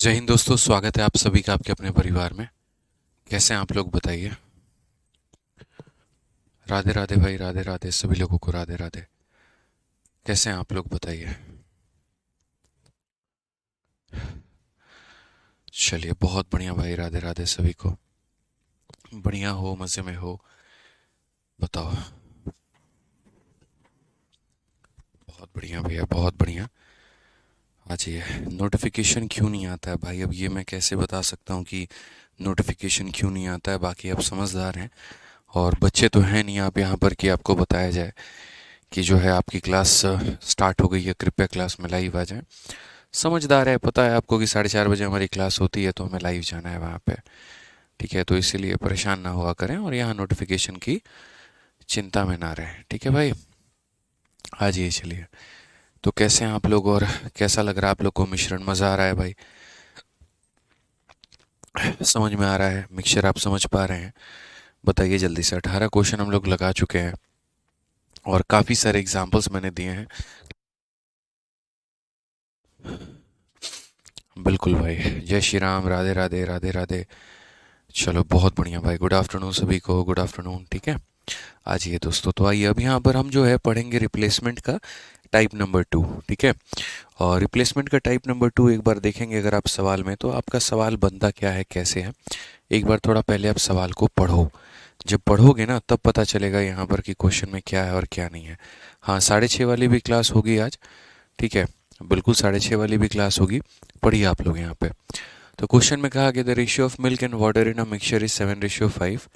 जय हिंद दोस्तों, स्वागत है आप सभी का आपके अपने परिवार में। कैसे हैं आप लोग, बताइए। राधे राधे भाई, राधे राधे सभी लोगों को, राधे राधे। कैसे हैं आप लोग, बताइए। चलिए, बहुत बढ़िया भाई, राधे राधे सभी को। बढ़िया हो, मज़े में हो। बताओ। बहुत बढ़िया भैया, बहुत बढ़िया। आज ये नोटिफिकेशन क्यों नहीं आता है भाई, अब ये मैं कैसे बता सकता हूँ कि नोटिफिकेशन क्यों नहीं आता है। बाकी आप समझदार हैं और बच्चे तो हैं नहीं आप यहाँ पर कि आपको बताया जाए कि जो है आपकी क्लास स्टार्ट हो गई है, कृपया क्लास में लाइव आ जाए। समझदार है, पता है आपको कि 4:30 बजे हमारी क्लास होती है तो हमें लाइव जाना है वहाँ पे। ठीक है, तो इसीलिए परेशान ना हुआ करें और यहाँ नोटिफिकेशन की चिंता में ना रहें। ठीक है भाई, आ जाइए। चलिए, तो कैसे हैं आप लोग और कैसा लग रहा है आप लोग को मिश्रण? मज़ा आ रहा है भाई? समझ में आ रहा है मिक्सचर? आप समझ पा रहे हैं? बताइए जल्दी से। 18 क्वेश्चन हम लोग लगा चुके हैं और काफ़ी सारे एग्जाम्पल्स मैंने दिए हैं। बिल्कुल भाई। जय श्री राम, राधे राधे, राधे राधे। चलो, बहुत बढ़िया भाई। गुड आफ्टरनून सभी को, गुड आफ्टरनून। ठीक है, आज ये दोस्तों, तो आइए अब यहाँ पर हम जो है पढ़ेंगे रिप्लेसमेंट का टाइप नंबर 2। ठीक है, और रिप्लेसमेंट का टाइप नंबर 2 एक बार देखेंगे अगर आप सवाल में, तो आपका सवाल बनता क्या है, कैसे है। एक बार थोड़ा पहले आप सवाल को पढ़ो। जब पढ़ोगे ना तब पता चलेगा यहाँ पर कि क्वेश्चन में क्या है और क्या नहीं है। हाँ, 6:30 वाली भी क्लास होगी आज। ठीक है, बिल्कुल 6:30 वाली भी क्लास होगी। पढ़िए आप लोग यहाँ पे। तो क्वेश्चन में कहा कि the ratio of milk and water in a mixture is 7:5।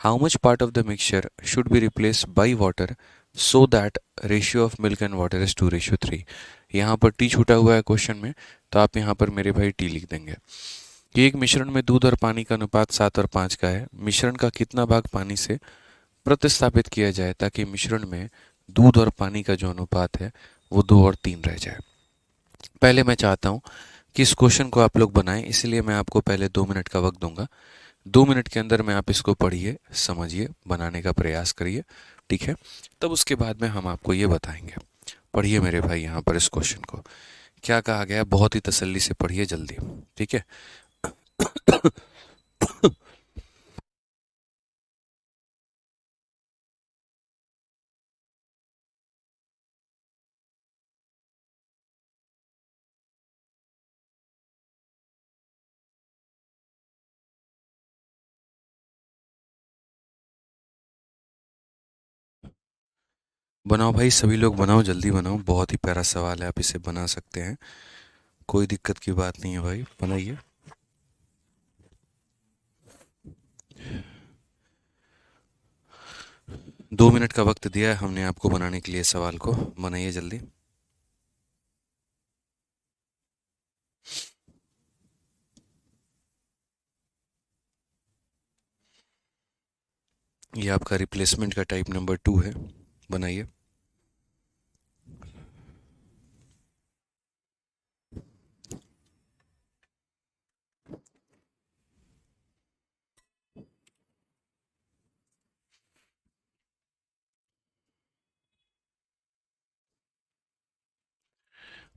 How much part of the mixture should be replace by water so that ratio of milk and water is 2:3। यहाँ पर टी छूटा हुआ है question में, तो आप यहाँ पर मेरे भाई टी लिख देंगे कि एक मिश्रण में दूध और पानी का अनुपात 7 और 5 का है। मिश्रण का कितना भाग पानी से प्रतिस्थापित किया जाए ताकि मिश्रण में दूध और पानी का जो अनुपात है वो 2 और 3 रह जाए। पहले मैं चाहता हूँ कि इस क्वेश्चन को आप लोग बनाएं, इसलिए मैं आपको पहले 2 मिनट का वक्त दूंगा। 2 मिनट के अंदर में आप इसको पढ़िए, समझिए, बनाने का प्रयास करिए। ठीक है, तब उसके बाद में हम आपको ये बताएंगे। पढ़िए मेरे भाई यहाँ पर इस क्वेश्चन को। क्या कहा गया है, बहुत ही तसल्ली से पढ़िए जल्दी। ठीक है। बनाओ भाई, सभी लोग बनाओ, जल्दी बनाओ। बहुत ही प्यारा सवाल है, आप इसे बना सकते हैं। कोई दिक्कत की बात नहीं है भाई, बनाइए। 2 मिनट का वक्त दिया है हमने आपको बनाने के लिए सवाल को। बनाइए जल्दी। ये आपका रिप्लेसमेंट का टाइप नंबर 2 है। बनाइए।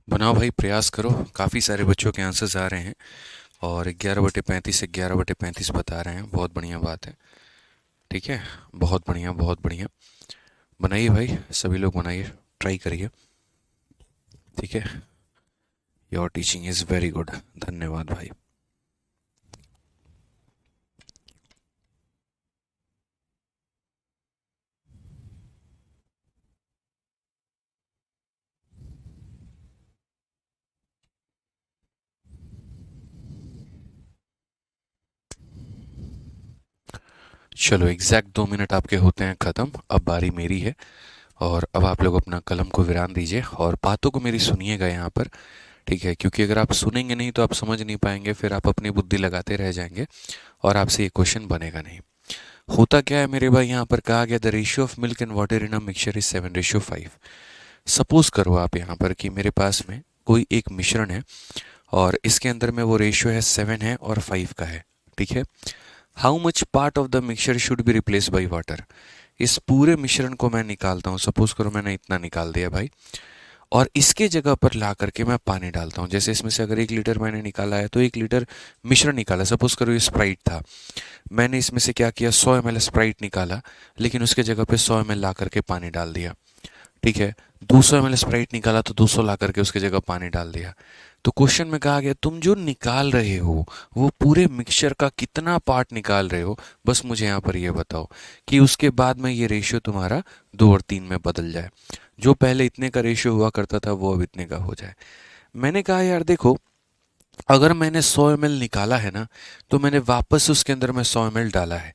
बनाओ भाई, प्रयास करो। काफ़ी सारे बच्चों के आंसर्स आ रहे हैं और 11/35 से 11/35 बता रहे हैं। बहुत बढ़िया बात है। ठीक है, बहुत बढ़िया, बहुत बढ़िया। बनाइए भाई, सभी लोग बनाइए, ट्राई करिए। ठीक है, your teaching is very good. धन्यवाद भाई। चलो, एग्जैक्ट 2 मिनट आपके होते हैं ख़त्म। अब बारी मेरी है और अब आप लोग अपना कलम को विराम दीजिए और बातों को मेरी सुनिएगा यहाँ पर। ठीक है, क्योंकि अगर आप सुनेंगे नहीं तो आप समझ नहीं पाएंगे, फिर आप अपनी बुद्धि लगाते रह जाएंगे और आपसे ये क्वेश्चन बनेगा नहीं। होता क्या है मेरे भाई, यहाँ पर कहा गया the ratio of milk and water in a mixture is 7:5। Suppose करो आप यहाँ पर कि मेरे पास में कोई एक मिश्रण है और इसके अंदर में वो रेशियो है 7 है और 5 का है। ठीक है, how much part of the mixture should be replace by water. इस पूरे मिश्रण को मैं निकालता हूँ। सपोज करो मैंने इतना निकाल दिया भाई, और इसके जगह पर ला करके मैं पानी डालता हूँ। जैसे इसमें से अगर 1 लीटर मैंने निकाला है तो 1 लीटर मिश्रण निकाला, सपोज करो ये स्प्राइट था, मैंने इसमें से क्या किया, 100 ml स्प्राइट निकाला, लेकिन उसके जगह पे 100 ml ला करके पानी डाल दिया। ठीक है, 200 ml स्प्राइट निकाला तो 200 ला करके उसकी जगह पानी डाल दिया। तो क्वेश्चन में कहा गया तुम जो निकाल रहे हो वो पूरे मिक्सचर का कितना पार्ट निकाल रहे हो, बस मुझे यहाँ पर ये बताओ कि उसके बाद में ये रेशियो तुम्हारा 2 और 3 में बदल जाए, जो पहले इतने का रेशियो हुआ करता था वो अब इतने का हो जाए। मैंने कहा यार देखो, अगर मैंने 100 ml निकाला है ना, तो मैंने वापस उसके अंदर में 100 ml डाला है,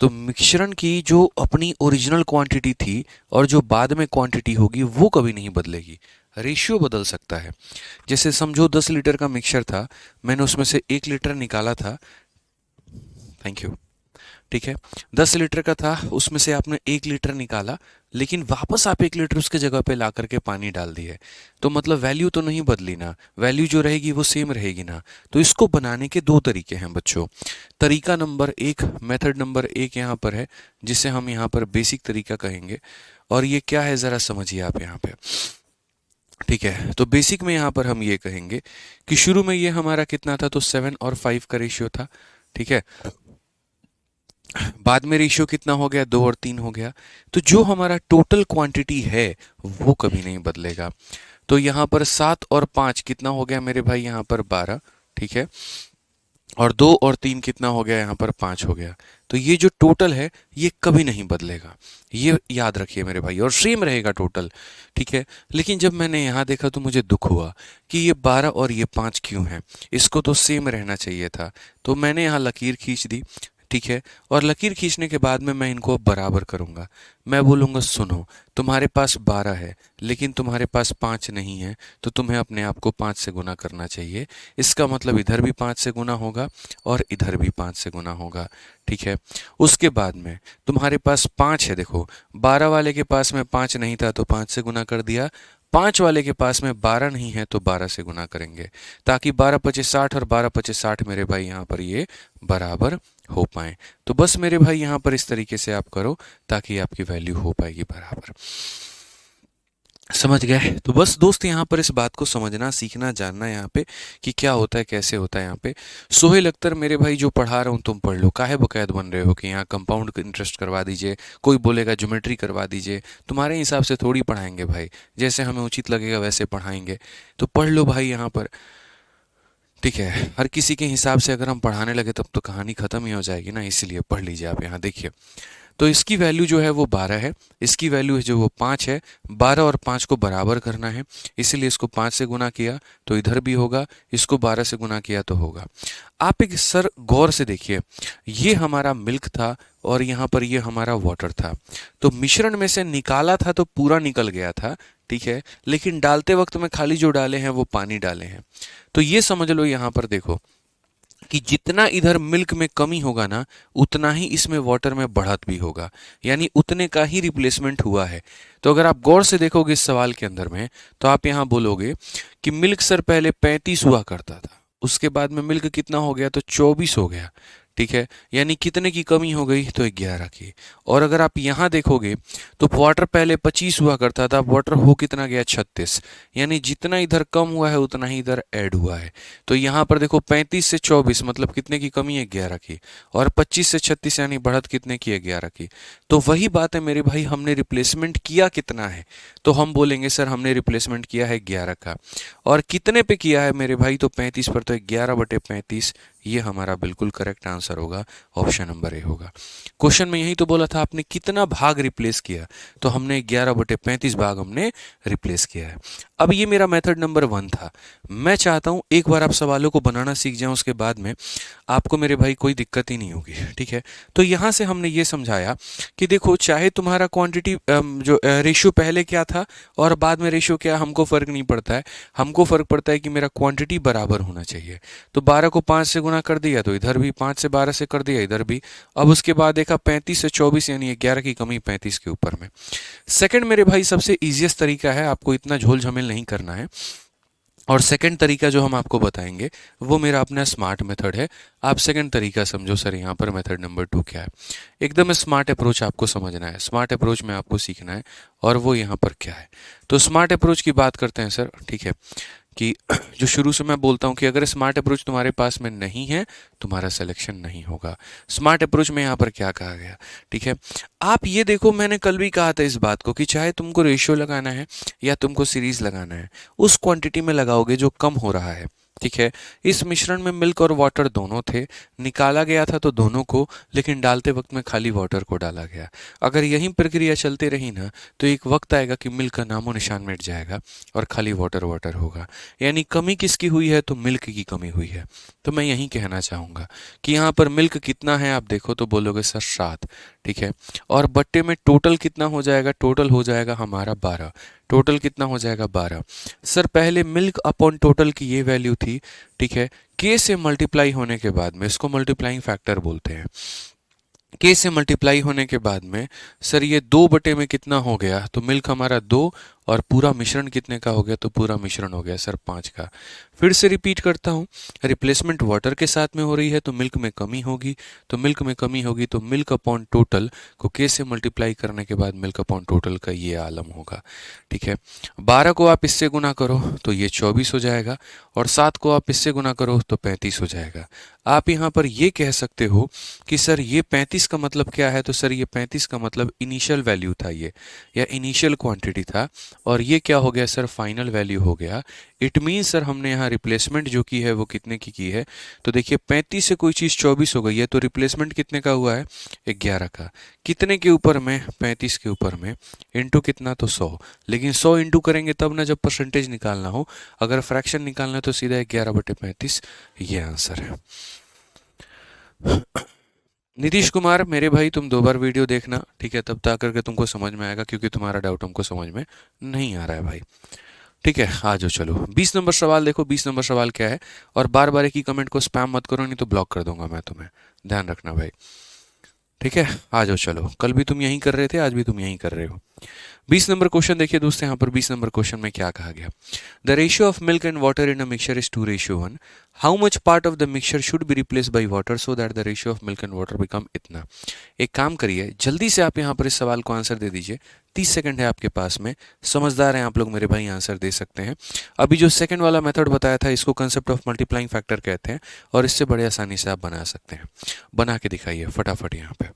तो मिश्रण की जो अपनी ओरिजिनल क्वांटिटी थी और जो बाद में क्वांटिटी होगी वो कभी नहीं बदलेगी, रेशियो बदल सकता है। जैसे समझो 10 लीटर का मिक्सचर था, मैंने उसमें से 1 लीटर निकाला था, थैंक यू, ठीक है, 10 लीटर का था, उसमें से आपने 1 लीटर निकाला, लेकिन वापस आप 1 लीटर उसके जगह पे ला करके पानी डाल दिए, तो मतलब वैल्यू तो नहीं बदली ना, वैल्यू जो रहेगी वो सेम रहेगी ना। तो इसको बनाने के 2 तरीके हैं बच्चों। तरीका नंबर 1, मेथड नंबर 1 यहाँ पर है, जिसे हम यहाँ पर बेसिक तरीका कहेंगे। और ये क्या है ज़रा समझिए आप यहाँ पे। ठीक है, तो बेसिक में यहाँ पर हम ये कहेंगे कि शुरू में ये हमारा कितना था, तो 7 और 5 का रेशियो था। ठीक है, बाद में रेशियो कितना हो गया, 2 और 3 हो गया। तो जो हमारा टोटल क्वांटिटी है वो कभी नहीं बदलेगा। तो यहाँ पर 7 और 5 कितना हो गया मेरे भाई, यहाँ पर 12। ठीक है, और 2 और 3 कितना हो गया, यहाँ पर 5 हो गया। तो ये जो टोटल है ये कभी नहीं बदलेगा, ये याद रखिए मेरे भाई, और सेम रहेगा टोटल। ठीक है, लेकिन जब मैंने यहाँ देखा तो मुझे दुख हुआ कि ये 12 और ये 5 क्यों है, इसको तो सेम रहना चाहिए था। तो मैंने यहाँ लकीर खींच दी। ठीक है, और लकीर खींचने के बाद में मैं इनको अब बराबर करूंगा। मैं बोलूंगा सुनो, तुम्हारे पास 12 है लेकिन तुम्हारे पास 5 नहीं है, तो तुम्हें अपने आप को 5 से गुना करना चाहिए। इसका मतलब इधर भी 5 से गुना होगा और इधर भी 5 से गुना होगा। ठीक है, उसके बाद में तुम्हारे पास 5 है, देखो 12 वाले के पास में 5 नहीं था तो 5 से गुना कर दिया, 5 वाले के पास में 12 नहीं है तो 12 से गुना करेंगे, ताकि 12×5 = 60 और 12×5 = 60 मेरे भाई यहाँ पर ये बराबर हो पाए। तो बस मेरे भाई यहाँ पर इस तरीके से आप करो ताकि आपकी वैल्यू हो पाएगी बराबर। समझ गए? तो बस दोस्त यहाँ पर इस बात को समझना, सीखना, जानना यहाँ पे कि क्या होता है, कैसे होता है। यहाँ पे सोहेल अख्तर मेरे भाई जो पढ़ा रहा हूँ तुम पढ़ लो, काहे बकायद बन रहे हो कि यहाँ कंपाउंड इंटरेस्ट करवा दीजिए, कोई बोलेगा ज्योमेट्री करवा दीजिए, तुम्हारे हिसाब से थोड़ी पढ़ाएंगे भाई, जैसे हमें उचित लगेगा वैसे पढ़ाएंगे। तो पढ़ लो भाई यहाँ पर। ठीक है, हर किसी के हिसाब से अगर हम पढ़ाने लगे तब तो कहानी खत्म ही हो जाएगी ना, इसलिए पढ़ लीजिए आप। यहाँ देखिए, तो इसकी वैल्यू जो है वो 12 है, इसकी वैल्यू है जो वो 5 है। 12 और 5 को बराबर करना है, इसीलिए इसको 5 से गुना किया तो इधर भी होगा, इसको 12 से गुना किया तो होगा। आप एक सर गौर से देखिए, ये हमारा मिल्क था और यहाँ पर ये हमारा वाटर था। तो मिश्रण में से निकाला था तो पूरा निकल गया था, ठीक है, लेकिन डालते वक्त में खाली जो डाले हैं वो पानी डाले हैं। तो ये समझ लो यहाँ पर देखो कि जितना इधर मिल्क में कमी होगा ना, उतना ही इसमें वाटर में बढ़त भी होगा, यानी उतने का ही रिप्लेसमेंट हुआ है। तो अगर आप गौर से देखोगे इस सवाल के अंदर में, तो आप यहाँ बोलोगे कि मिल्क सर पहले 35 हुआ करता था, उसके बाद में मिल्क कितना हो गया, तो 24 हो गया। ठीक है, यानी कितने की कमी हो गई, तो 11 की। और अगर आप यहाँ देखोगे तो वाटर पहले 25 हुआ करता था, वाटर हो कितना गया, 36, यानी जितना इधर कम हुआ है उतना ही इधर ऐड हुआ है। तो यहाँ पर देखो 35 से 24 मतलब कितने की कमी है, 11 की, और 25 से 36 यानी बढ़त कितने की है, 11 की। तो वही बात है मेरे भाई, हमने रिप्लेसमेंट किया कितना है, तो हम बोलेंगे सर हमने रिप्लेसमेंट किया है 11 का। और कितने पे किया है मेरे भाई, तो 35 पर, तो 11/35, ये हमारा बिल्कुल करेक्ट आंसर होगा, ऑप्शन नंबर ए होगा। क्वेश्चन में यही तो बोला था आपने कितना भाग रिप्लेस किया, तो हमने 11/35 भाग हमने रिप्लेस किया है। अब ये मेरा मेथड नंबर 1 था। मैं चाहता हूं एक बार आप सवालों को बनाना सीख जाएं, उसके बाद में आपको मेरे भाई कोई दिक्कत ही नहीं होगी। ठीक है, तो यहां से हमने ये समझाया कि देखो चाहे तुम्हारा क्वांटिटी जो रेशियो पहले क्या था और बाद में रेशियो क्या, हमको फर्क नहीं पड़ता है, हमको फर्क पड़ता है कि मेरा क्वांटिटी बराबर होना चाहिए। तो 12 को 5 से गुना कर दिया तो इधर भी 5 से 12 से कर दिया, इधर भी। अब उसके बाद देखा 35 से 24 यानी 11 की कमी 35 के ऊपर में। सेकंड मेरे भाई सबसे इजीएस्ट तरीका है, आपको इतना झोल झमेल नहीं करना है। और सेकंड तरीका जो हम आपको बताएंगे वो मेरा अपना स्मार्ट मेथड है। आप सेकंड तरीका समझो सर, यहाँ पर मेथड नंबर 2 क्या है। एकदम स्मार्ट अप्रोच आपको समझना है, स्मार्ट अप्रोच में आपको सीखना है, और वो यहाँ पर क्या है। तो स्मार्ट अप्रोच की बात करते हैं सर, ठीक है, कि जो शुरू से मैं बोलता हूँ कि अगर स्मार्ट अप्रोच तुम्हारे पास में नहीं है, तुम्हारा सिलेक्शन नहीं होगा। स्मार्ट अप्रोच में यहाँ पर क्या कहा गया, ठीक है। आप ये देखो, मैंने कल भी कहा था इस बात को कि चाहे तुमको रेशियो लगाना है या तुमको सीरीज लगाना है, उस क्वांटिटी में लगाओगे जो कम हो रहा है, ठीक है। इस मिश्रण में मिल्क और वाटर दोनों थे, निकाला गया था तो दोनों को, लेकिन डालते वक्त में खाली वाटर को डाला गया। अगर यही प्रक्रिया चलती रही ना, तो एक वक्त आएगा कि मिल्क का नामो निशान मिट जाएगा और खाली वाटर वाटर होगा। यानी कमी किसकी हुई है, तो मिल्क की कमी हुई है। तो मैं यही कहना चाहूँगा कि यहाँ पर मिल्क कितना है, आप देखो तो बोलोगे सर 7, ठीक है। और बट्टे में टोटल कितना हो जाएगा, टोटल हो जाएगा हमारा 12। टोटल कितना हो जाएगा, 12। सर पहले मिल्क अपॉन टोटल की ये वैल्यू थी, ठीक है। के से मल्टीप्लाई होने के बाद में, इसको मल्टीप्लाइंग फैक्टर बोलते हैं, के से मल्टीप्लाई होने के बाद में सर ये 2 बटे में कितना हो गया, तो मिल्क हमारा 2, और पूरा मिश्रण कितने का हो गया, तो पूरा मिश्रण हो गया सर 5 का। फिर से रिपीट करता हूँ, रिप्लेसमेंट वाटर के साथ में हो रही है तो मिल्क में कमी होगी, तो मिल्क में कमी होगी तो मिल्क अपॉन टोटल को के से मल्टीप्लाई करने के बाद मिल्क अपॉन टोटल का ये आलम होगा, ठीक है। 12 को आप इससे गुना करो तो ये 24 हो जाएगा, और 7 को आप इससे गुना करो तो 35 हो जाएगा। आप यहाँ पर ये कह सकते हो कि सर ये 35 का मतलब क्या है, तो सर ये 35 का मतलब इनिशियल वैल्यू था ये, या इनिशियल क्वांटिटी था, और ये क्या हो गया सर, फाइनल वैल्यू हो गया। इट मीन सर हमने यहाँ रिप्लेसमेंट जो की है वो कितने की है, तो देखिए 35 से कोई चीज़ 24 हो गई है, तो रिप्लेसमेंट कितने का हुआ है, 11 का। कितने के ऊपर में, 35 के ऊपर में, इंटू कितना, तो 100। लेकिन 100 इंटू करेंगे तब ना जब परसेंटेज निकालना हो, अगर फ्रैक्शन निकालना है तो सीधा 11/35, ये आंसर है। नीतीश कुमार मेरे भाई, तुम 2 बार वीडियो देखना, ठीक है, तब तक करके तुमको समझ में आएगा, क्योंकि तुम्हारा डाउट हमको समझ में नहीं आ रहा है भाई, ठीक है। आ जाओ, चलो 20 नंबर सवाल देखो। 20 नंबर सवाल क्या है, और बार बार एक ही कमेंट को स्पैम मत करो, नहीं तो ब्लॉक कर दूंगा मैं तुम्हें, ध्यान रखना भाई, ठीक है। आ जाओ, चलो, कल भी तुम यही कर रहे थे, आज भी तुम यही कर रहे हो। 20 नंबर क्वेश्चन देखिए दोस्तों, यहाँ पर 20 नंबर क्वेश्चन में क्या कहा गया। The ratio of milk and water in a mixture is 2:1। How much part of the mixture should be replace by water so that the ratio of milk and water become इतना। एक काम करिए, जल्दी से आप यहाँ पर इस सवाल को आंसर दे दीजिए। 30 सेकंड है आपके पास में, समझदार हैं आप लोग मेरे भाई, आंसर दे सकते हैं। अभी जो सेकंड वाला मेथड बताया था, इसको कंसेप्ट ऑफ मल्टीप्लाइंग फैक्टर कहते हैं, और इससे बड़े आसानी से आप बना सकते हैं। बना के दिखाइए फटाफट यहाँ पे।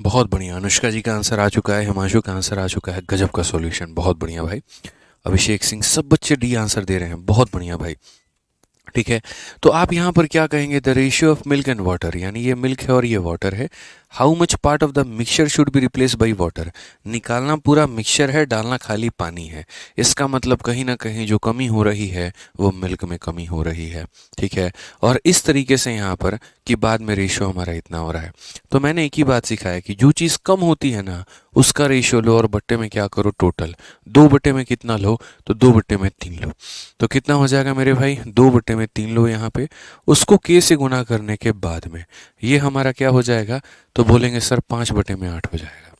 बहुत बढ़िया, अनुष्का जी का आंसर आ चुका है, हिमांशु का आंसर आ चुका है, गजब का सॉल्यूशन, बहुत बढ़िया भाई। अभिषेक सिंह, सब बच्चे डी आंसर दे रहे हैं, बहुत बढ़िया भाई, ठीक है। तो आप यहाँ पर क्या कहेंगे, the ratio of milk and water, यानी ये मिल्क है और ये वाटर है। How much part of the mixture should be replace by water, निकालना पूरा मिक्सचर है, डालना खाली पानी है। इसका मतलब कहीं ना कहीं जो कमी हो रही है वो मिल्क में कमी हो रही है, ठीक है। और इस तरीके से यहाँ पर कि बाद में रेशियो हमारा इतना हो रहा है। तो मैंने एक ही बात सिखाया कि जो चीज़ कम होती है ना, उसका रेशियो लो, और बट्टे में क्या करो, टोटल 2 बट्टे में कितना लो, तो 2 बट्टे में 3 लो। तो कितना हो जाएगा मेरे भाई, 2 बट्टे में 3 लो यहाँ पे, उसको के से गुना करने के बाद में ये हमारा क्या हो जाएगा, तो बोलेंगे सर 5/8 हो जाएगा।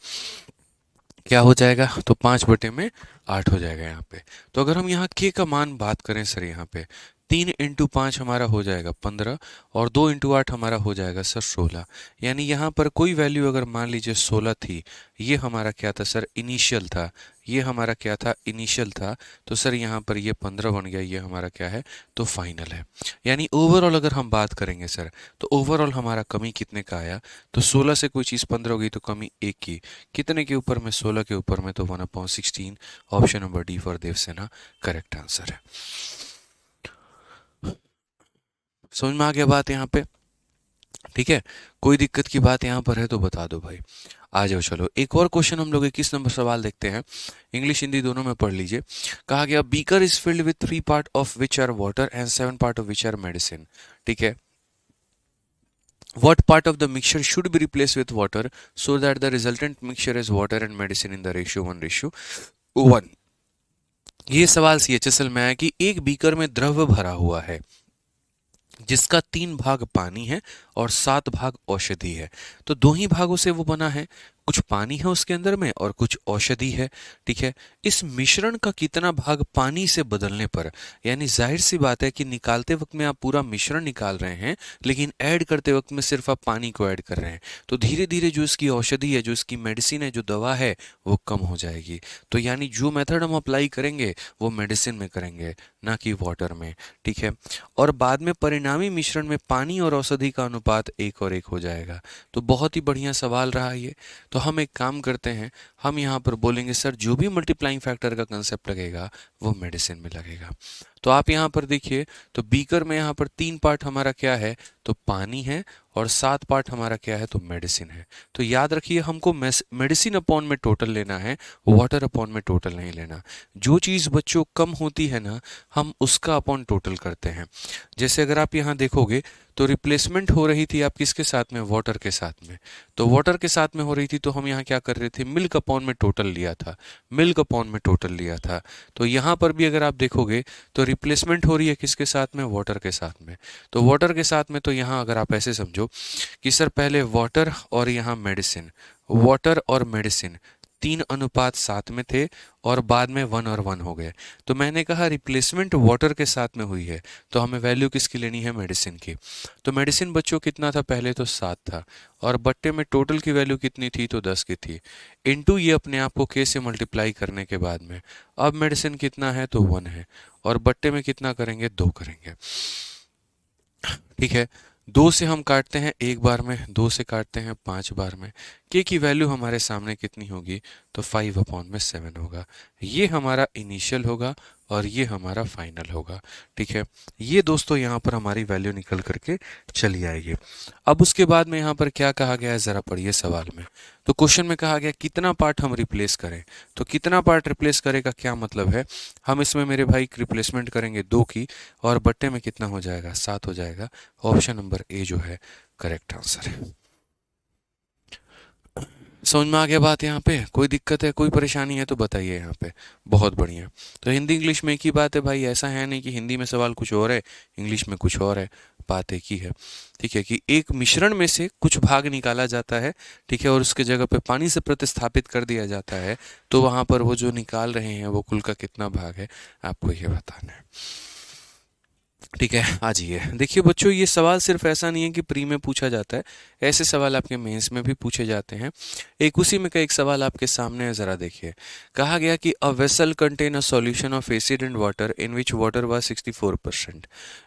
क्या हो जाएगा, तो 5/8 हो जाएगा यहाँ पे। तो अगर हम यहाँ के का मान बात करें सर, यहाँ पे 3 × 5 हमारा हो जाएगा 15, और 2 × 8 हमारा हो जाएगा सर 16। यानी यहाँ पर कोई वैल्यू अगर मान लीजिए 16 थी, ये हमारा क्या था सर, इनिशियल था, ये हमारा क्या था, इनिशियल था। तो सर यहाँ पर ये 15 बन गया, ये हमारा क्या है, तो फाइनल है। यानी ओवरऑल अगर हम बात करेंगे सर, तो ओवरऑल हमारा कमी कितने का आया, तो 16 से कोई चीज़ 15 हो गई तो कमी 1 की, कितने के ऊपर में, 16 के ऊपर में, तो 1/16। Option number D for Devsena correct answer है। समझ में आ गया बात यहाँ पे, ठीक है। कोई दिक्कत की बात यहाँ पर है तो बता दो भाई। आ जाओ, चलो एक और क्वेश्चन हम लोग 21 नंबर सवाल देखते हैं, इंग्लिश हिंदी दोनों में पढ़ लीजिए। कहा गया, beaker is filled with 3 part of which are water and 7 part of which are medicine, ठीक है। What part of the mixture should be replaced with water so that the resultant mixture is water and medicine in the ratio 1:1? ये सवाल CHSL में है कि एक beaker में द्रव भरा हुआ है जिसका 3 भाग पानी है और 7 भाग औषधि है। तो 2 ही भागों से वो बना है, कुछ पानी है उसके अंदर में और कुछ औषधि है। ठीक है, इस मिश्रण का कितना भाग पानी से बदलने पर, यानी जाहिर सी बात है कि निकालते वक्त में आप पूरा मिश्रण निकाल रहे हैं लेकिन ऐड करते वक्त में सिर्फ आप पानी को ऐड कर रहे हैं, तो धीरे धीरे जो इसकी औषधि है, जो इसकी मेडिसिन है, जो दवा है, वो कम हो जाएगी। तो यानी जो मेथड हम अप्लाई करेंगे वो मेडिसिन में करेंगे, ना कि वाटर में। ठीक है, और बाद में परिणामी मिश्रण में पानी और औषधि का अनुपात 1 और 1 हो जाएगा। तो बहुत ही बढ़िया सवाल रहा ये। तो हम एक काम करते हैं, हम यहाँ पर बोलेंगे सर जो भी मल्टीप्लाइंग फैक्टर का कंसेप्ट लगेगा वो मेडिसिन में लगेगा। तो आप यहाँ पर देखिए, तो बीकर में यहाँ पर 3 पार्ट हमारा क्या है, तो पानी है, और 7 पार्ट हमारा क्या है, तो मेडिसिन है। तो याद रखिए हमको मेडिसिन अपॉन में टोटल लेना है, वाटर अपॉन में टोटल नहीं लेना। जो चीज़ बच्चों कम होती है ना, हम उसका अपॉन टोटल करते हैं। जैसे अगर आप यहाँ देखोगे तो रिप्लेसमेंट हो रही थी आप किसके साथ में, वाटर के साथ में। तो वाटर के साथ में हो रही थी तो हम यहाँ क्या कर रहे थे, मिल्क अपॉन में टोटल लिया था, मिल्क अपॉन में टोटल लिया था। तो यहाँ पर भी अगर आप देखोगे तो रिप्लेसमेंट हो रही है किसके साथ में, वाटर के साथ में। तो वाटर के साथ में, तो यहाँ अगर आप ऐसे समझो कि सर पहले वाटर और यहाँ मेडिसिन, वाटर और मेडिसिन 3:7 में थे और बाद में 1 और 1 हो गए। तो मैंने कहा रिप्लेसमेंट वाटर के साथ में हुई है, तो हमें वैल्यू किसकी लेनी है, मेडिसिन की। तो मेडिसिन बच्चों कितना था, पहले तो 7 था, और बट्टे में टोटल की वैल्यू कितनी थी, तो 10 की थी। इनटू ये अपने आप को के से मल्टीप्लाई करने के बाद में अब मेडिसिन कितना है, तो 1 है, और बट्टे में कितना करेंगे, 2 करेंगे। ठीक है, 2 से हम काटते हैं 1 बार में, 2 से काटते हैं 5 बार में। के की वैल्यू हमारे सामने कितनी होगी, तो 5/7 होगा। ये हमारा इनिशियल होगा और ये हमारा फाइनल होगा। ठीक है, ये दोस्तों यहाँ पर हमारी वैल्यू निकल करके चली आएगी। अब उसके बाद में यहाँ पर क्या कहा गया है, ज़रा पढ़िए सवाल में। तो क्वेश्चन में कहा गया कितना पार्ट हम रिप्लेस करें। तो कितना पार्ट रिप्लेस करें का क्या मतलब है, हम इसमें मेरे भाई रिप्लेसमेंट करेंगे 2 की, और बट्टे में कितना हो जाएगा, 7 हो जाएगा। ऑप्शन नंबर ए जो है करेक्ट आंसर है। समझ में आ गया बात, यहाँ पे कोई दिक्कत है, कोई परेशानी है तो बताइए यहाँ पे। बहुत बढ़िया। तो हिंदी इंग्लिश में एक ही बात है भाई, ऐसा है नहीं कि हिंदी में सवाल कुछ और है इंग्लिश में कुछ और है, बात एक ही है। ठीक है, कि एक मिश्रण में से कुछ भाग निकाला जाता है, ठीक है, और उसके जगह पे पानी से प्रतिस्थापित कर दिया जाता है, तो वहाँ पर वो जो निकाल रहे हैं वो कुल का कितना भाग है, आपको ये बताना है। ठीक है, आ जाइए। देखिए बच्चों, ये सवाल सिर्फ ऐसा नहीं है कि प्री में पूछा जाता है, ऐसे सवाल आपके मेंस में भी पूछे जाते हैं। एक उसी में का एक सवाल आपके सामने है, ज़रा देखिए। कहा गया कि a vessel contain a solution of acid and water in which water was 64%।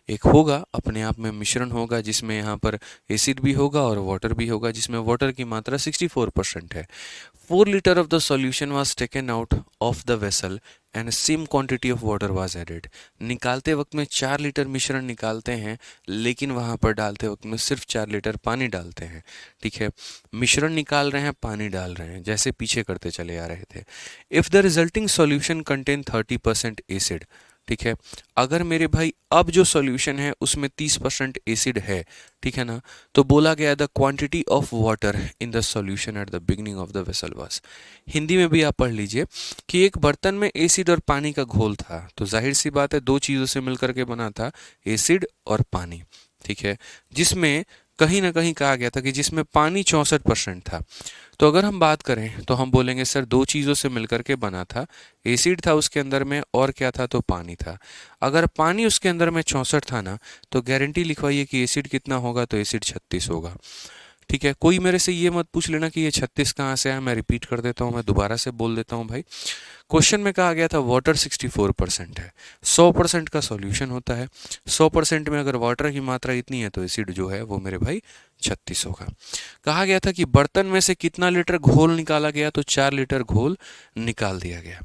एक होगा अपने आप में मिश्रण होगा जिसमें यहाँ पर एसिड भी होगा और वाटर भी होगा, जिसमें वाटर की मात्रा 64% है। 4 litre of the solution was taken out of the vessel and same quantity of water was added. निकालते वक्त में 4 लीटर मिश्रण निकालते हैं, लेकिन वहां पर डालते वक्त में सिर्फ 4 लीटर पानी डालते हैं। ठीक है, मिश्रण निकाल रहे हैं, पानी डाल रहे हैं, जैसे पीछे करते चले आ रहे थे। If the resulting solution contain 30% acid, ठीक है, अगर मेरे भाई अब जो सॉल्यूशन है उसमें 30% एसिड है, ठीक है ना, तो बोला गया the quantity of water in the solution at the beginning of the vessel was. Hindi में भी आप पढ़ लीजिए कि एक बर्तन में एसिड और पानी का घोल था, तो जाहिर सी बात है दो चीज़ों से मिलकर के बना था, एसिड और पानी। ठीक है, जिसमें कहीं ना कहीं कहा गया था कि जिसमें पानी 64% था। तो अगर हम बात करें तो हम बोलेंगे सर दो चीज़ों से मिलकर के बना था, एसिड था उसके अंदर में और क्या था, तो पानी था। अगर पानी उसके अंदर में 64 था ना, तो गारंटी लिखवाइए कि एसिड कितना होगा, तो एसिड 36 होगा। ठीक है, कोई मेरे से ये मत पूछ लेना कि ये 36 कहाँ से आया, मैं रिपीट कर देता हूँ, मैं दोबारा से बोल देता हूँ भाई। क्वेश्चन में कहा गया था वाटर 64% है, 100% का सॉल्यूशन होता है, 100% में अगर वाटर की मात्रा इतनी है तो एसिड जो है वो मेरे भाई 36 होगा। कहा गया था कि बर्तन में से कितना लीटर घोल निकाला गया, तो 4 लीटर घोल निकाल दिया गया,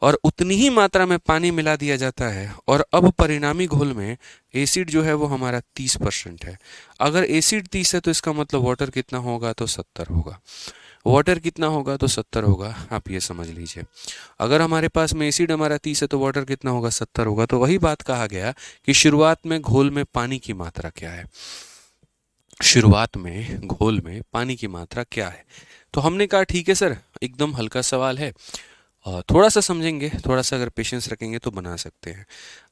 और उतनी ही मात्रा में पानी मिला दिया जाता है, और अब परिणामी घोल में एसिड जो है वो हमारा 30% है। अगर एसिड 30 है तो इसका मतलब वाटर कितना होगा, तो 70 होगा। वाटर कितना होगा, तो 70 होगा, आप ये समझ लीजिए। अगर हमारे पास में एसिड हमारा 30 है तो वाटर कितना होगा, 70 होगा। तो वही बात कहा गया कि शुरुआत में घोल में पानी की मात्रा क्या है, शुरुआत में घोल में पानी की मात्रा क्या है। तो हमने कहा ठीक है सर, एकदम हल्का सवाल है, थोड़ा सा समझेंगे, थोड़ा सा अगर पेशेंस रखेंगे तो बना सकते हैं।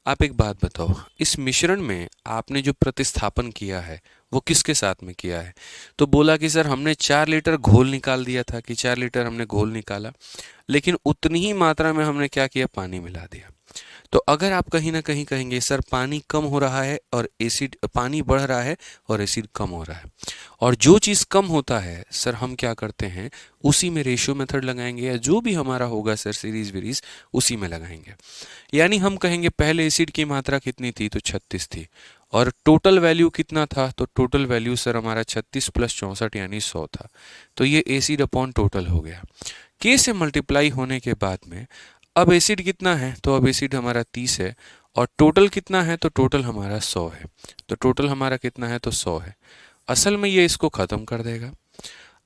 आप एक बात बताओ, इस मिश्रण में आपने जो प्रतिस्थापन किया है वो किसके साथ में किया है? तो बोला कि सर हमने 4 लीटर घोल निकाल दिया था, कि 4 लीटर हमने घोल निकाला, लेकिन उतनी ही मात्रा में हमने क्या किया, पानी मिला दिया। तो अगर आप कहीं ना कहीं कहेंगे सर पानी कम हो रहा है और एसिड, पानी बढ़ रहा है और एसिड कम हो रहा है, और जो चीज़ कम होता है सर हम क्या करते हैं, उसी में रेशियो मेथड लगाएंगे, या जो भी हमारा होगा सर सीरीज वीरीज उसी में लगाएंगे। यानी हम कहेंगे पहले एसिड की मात्रा कितनी थी, तो 36 थी, और टोटल वैल्यू कितना था, तो टोटल वैल्यू सर हमारा 36 + 64 यानी 100 था। तो ये एसिड अपॉन टोटल हो गया। के से मल्टीप्लाई होने के बाद में अब एसिड कितना है, तो अब एसिड हमारा 30 है, और टोटल कितना है, तो टोटल हमारा 100 है। तो टोटल हमारा कितना है, तो 100 है। असल में ये इसको ख़त्म कर देगा।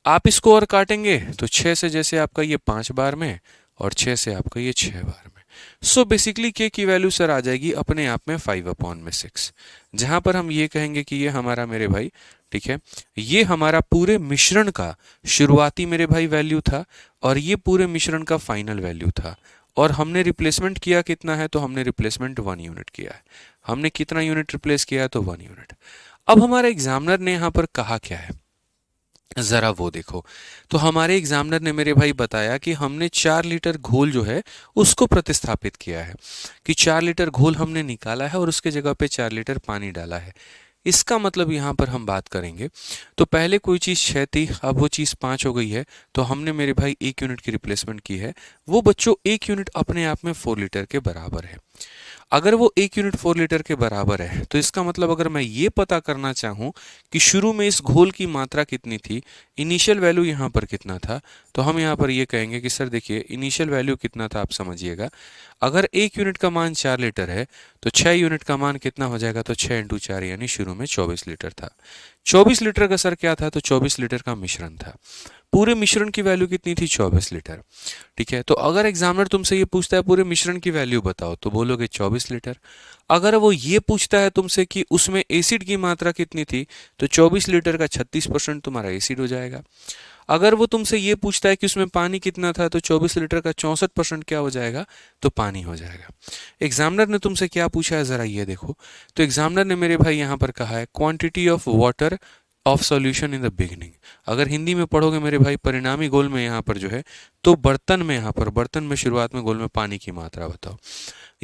आप इसको और काटेंगे तो 6 से जैसे आपका ये 5 बार में, और 6 से आपका ये 6 बार में। सो बेसिकली के की वैल्यू सर आ जाएगी अपने आप में 5/6, जहां पर हम ये कहेंगे कि ये हमारा मेरे भाई, ठीक है, ये हमारा पूरे मिश्रण का शुरुआती मेरे भाई वैल्यू था, और ये पूरे मिश्रण का फाइनल वैल्यू था। और हमने रिप्लेसमेंट किया कितना है, तो हमने रिप्लेसमेंट 1 यूनिट किया है। हमने कितना यूनिट रिप्लेस किया है, तो 1 यूनिट। अब हमारे एग्जामिनर ने यहाँ पर कहा क्या है, ज़रा वो देखो। तो हमारे एग्जामिनर ने मेरे भाई बताया कि हमने 4 लीटर घोल जो है उसको प्रतिस्थापित किया है, कि 4 लीटर घोल हमने निकाला है और उसके जगह पे 4 लीटर पानी डाला है। इसका मतलब यहाँ पर हम बात करेंगे, तो पहले कोई चीज़ 6 थी, अब वो चीज़ 5 हो गई है, तो हमने मेरे भाई 1 यूनिट की रिप्लेसमेंट की है। वो बच्चों 1 यूनिट अपने आप में 4 लीटर के बराबर है। अगर वो 1 यूनिट 4 लीटर के बराबर है, तो इसका मतलब अगर मैं ये पता करना चाहूँ कि शुरू में इस घोल की मात्रा कितनी थी, इनिशियल वैल्यू यहाँ पर कितना था, तो हम यहाँ पर ये कहेंगे कि सर देखिए इनिशियल वैल्यू कितना था, आप समझिएगा। अगर 1 यूनिट का मान 4 लीटर है, तो 6 यूनिट का मान कितना हो जाएगा, तो 6 × 4 यानी शुरू में 24 लीटर था। 24 लीटर का सर क्या था, तो 24 लीटर का मिश्रण था। पूरे मिश्रण की वैल्यू कितनी थी, 24 लीटर। ठीक है, तो अगर एग्जामिनर तुमसे ये पूछता है पूरे मिश्रण की वैल्यू बताओ, तो बोलोगे 24 लीटर। अगर वो ये पूछता है तुमसे कि उसमें एसिड की मात्रा कितनी थी, तो 24 लीटर का 36% तुम्हारा एसिड हो जाएगा। अगर वो तुमसे ये पूछता है कि उसमें पानी कितना था, तो 24 लीटर का 64% क्या हो जाएगा, तो पानी हो जाएगा। एग्जामिनर ने तुमसे क्या पूछा है, ज़रा ये देखो। तो एग्जामिनर ने मेरे भाई यहाँ पर कहा है quantity of water of solution in the beginning. अगर हिंदी में पढ़ोगे मेरे भाई, परिणामी घोल में यहाँ पर जो है, तो बर्तन में, यहाँ पर बर्तन में शुरुआत में घोल में पानी की मात्रा बताओ।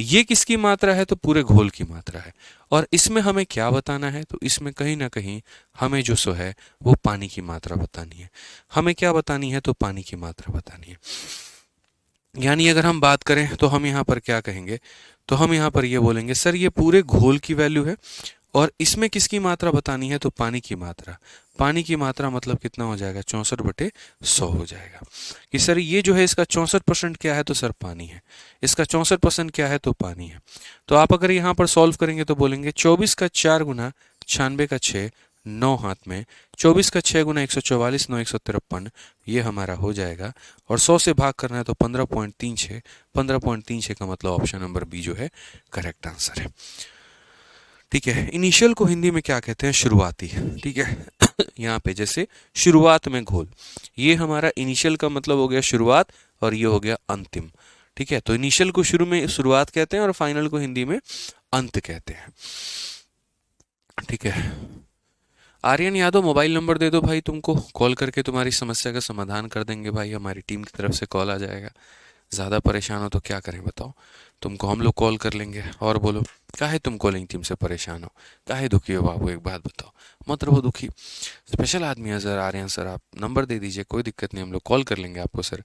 ये किसकी मात्रा है, तो पूरे घोल की मात्रा है। और इसमें हमें क्या बताना है, तो इसमें कहीं ना कहीं हमें जो सो है वो पानी की मात्रा बतानी है। हमें क्या बतानी है, तो पानी की मात्रा बतानी है। यानी अगर हम बात करें तो हम यहाँ पर क्या कहेंगे, तो हम यहाँ पर ये बोलेंगे सर ये पूरे घोल की वैल्यू है, और इसमें किसकी मात्रा बतानी है, तो पानी की मात्रा। पानी की मात्रा मतलब कितना हो जाएगा, 64/100 हो जाएगा। कि सर ये जो है इसका 64% क्या है, तो सर पानी है। इसका 64% क्या है, तो पानी है। तो आप अगर यहाँ पर सॉल्व करेंगे तो बोलेंगे 24 का 4 गुना 96 का 6, 9 हाथ में, 24 का 6 गुना 144, 9 153, ये हमारा हो जाएगा। और 100 से भाग करना है तो 15.36, 15.36 का मतलब ऑप्शन नंबर बी जो है करेक्ट आंसर है। ठीक है, इनिशियल को हिंदी में क्या कहते हैं, शुरुआती। ठीक है यहाँ पे जैसे शुरुआत में घोल, ये हमारा इनिशियल का मतलब हो गया शुरुआत, और ये हो गया अंतिम। ठीक है, तो इनिशियल को शुरू में शुरुआत कहते हैं और फाइनल को हिंदी में अंत कहते हैं। ठीक है, आर्यन यादव मोबाइल नंबर दे दो भाई, तुमको कॉल करके तुम्हारी समस्या का समाधान कर देंगे भाई, हमारी टीम की तरफ से कॉल आ जाएगा। ज़्यादा परेशान हो तो क्या करें बताओ, तुमको हम लोग कॉल कर लेंगे। और बोलो, काहे तुम कॉलिंग टीम से परेशान हो, काहे दुखी हो बाबू, एक बात बताओ, मत रहो दुखी। स्पेशल आदमी है सर, आर्यन सर, आप नंबर दे दीजिए, कोई दिक्कत नहीं, हम लोग कॉल कर लेंगे आपको सर।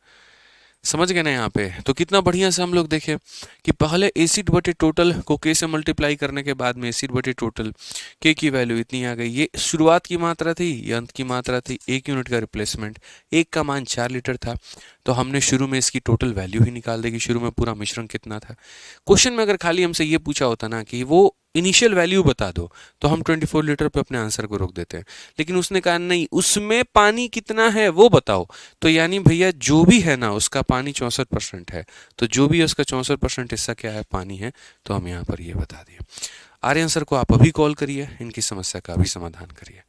समझ गए ना यहाँ पे, तो कितना बढ़िया से हम लोग देखें कि पहले एसिड बटे टोटल को के से मल्टीप्लाई करने के बाद में एसिड बटे टोटल के की वैल्यू इतनी आ गई। ये शुरुआत की मात्रा थी, ये अंत की मात्रा थी, 1 यूनिट का रिप्लेसमेंट, एक का मान 4 लीटर था, तो हमने शुरू में इसकी टोटल वैल्यू ही निकाल दी कि शुरू में पूरा मिश्रण कितना था। क्वेश्चन में अगर खाली हमसे ये पूछा होता ना कि वो इनिशियल वैल्यू बता दो, तो हम 24 लीटर पे अपने आंसर को रोक देते हैं। लेकिन उसने कहा नहीं, उसमें पानी कितना है वो बताओ। तो यानी भैया जो भी है ना उसका पानी 64% है, तो जो भी है उसका 64% हिस्सा क्या है, पानी है। तो हम यहाँ पर ये बता दिए। आर्यन सर को आप अभी कॉल करिए, इनकी समस्या का अभी समाधान करिए।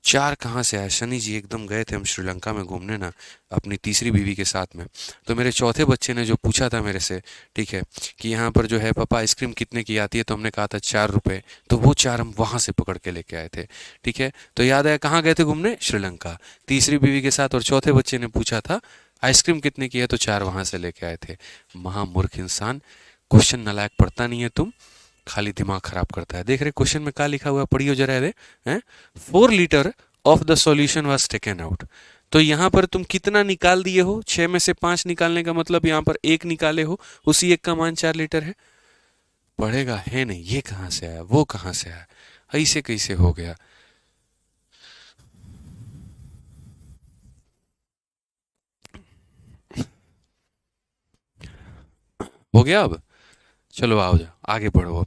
चार कहाँ से आया? शनि जी एकदम गए थे हम श्रीलंका में घूमने ना, अपनी तीसरी बीवी के साथ में। तो मेरे चौथे बच्चे ने जो पूछा था मेरे से, ठीक है, कि यहाँ पर जो है पापा आइसक्रीम कितने की आती है, तो हमने कहा था 4 रुपए। तो वो चार हम वहां से पकड़ के लेके आए थे। ठीक है, तो याद आया कहाँ गए थे घूमने? श्रीलंका, तीसरी बीवी के साथ। और चौथे बच्चे ने पूछा था आइसक्रीम कितने की है, तो चार वहां से लेके आए थे। महामूर्ख इंसान, क्वेश्चन नालायक पढ़ता नहीं है तुम, खाली दिमाग खराब करता है। देख रहे क्वेश्चन में क्या लिखा हुआ है, पढ़ियो जरा दे हैं। 4 litre of the solution was taken out. तो यहाँ पर तुम कितना निकाल दिए हो? 6 में से 5 निकालने का मतलब यहाँ पर एक निकाले हो, उसी एक का मान 4 लीटर है। पढ़ेगा है नहीं, ये कहाँ से आया, वो कहाँ से आया, ऐसे कैसे हो गया? हो गया अब? चलो आओ, जाओ आगे बढ़ो अब।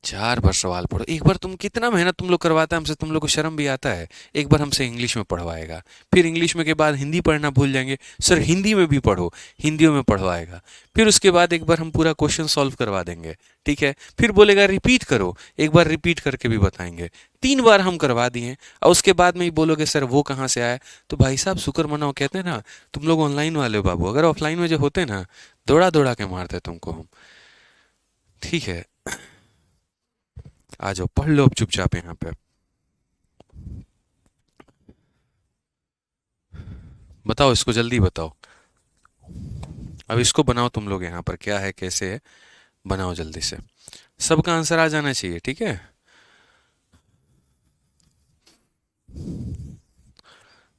4 बार सवाल पढ़ो। एक बार तुम, कितना मेहनत तुम लोग करवाता है हमसे, तुम लोग को शर्म भी आता है? एक बार हमसे इंग्लिश में पढ़वाएगा, फिर इंग्लिश में के बाद हिंदी पढ़ना भूल जाएंगे, सर हिंदी में भी पढ़ो, हिंदियों में पढ़वाएगा। फिर उसके बाद एक बार हम पूरा क्वेश्चन सॉल्व करवा देंगे, ठीक है, फिर बोलेगा रिपीट करो, एक बार रिपीट करके भी बताएंगे। 3 बार हम करवा दिए और उसके बाद में ही बोलोगे सर वो कहाँ से आया? तो भाई साहब शुक्र मनाओ, कहते हैं ना, तुम लोग ऑनलाइन वाले हो बाबू, अगर ऑफलाइन में जो होते ना, दौड़ा दौड़ा के मारते तुमको हम। ठीक है, आ जाओ पढ़ लो अब चुपचाप यहाँ पे। बताओ इसको, जल्दी बताओ। अब इसको बनाओ तुम लोग, यहाँ पर क्या है कैसे है, बनाओ जल्दी से। सबका आंसर आ जाना चाहिए, ठीक है।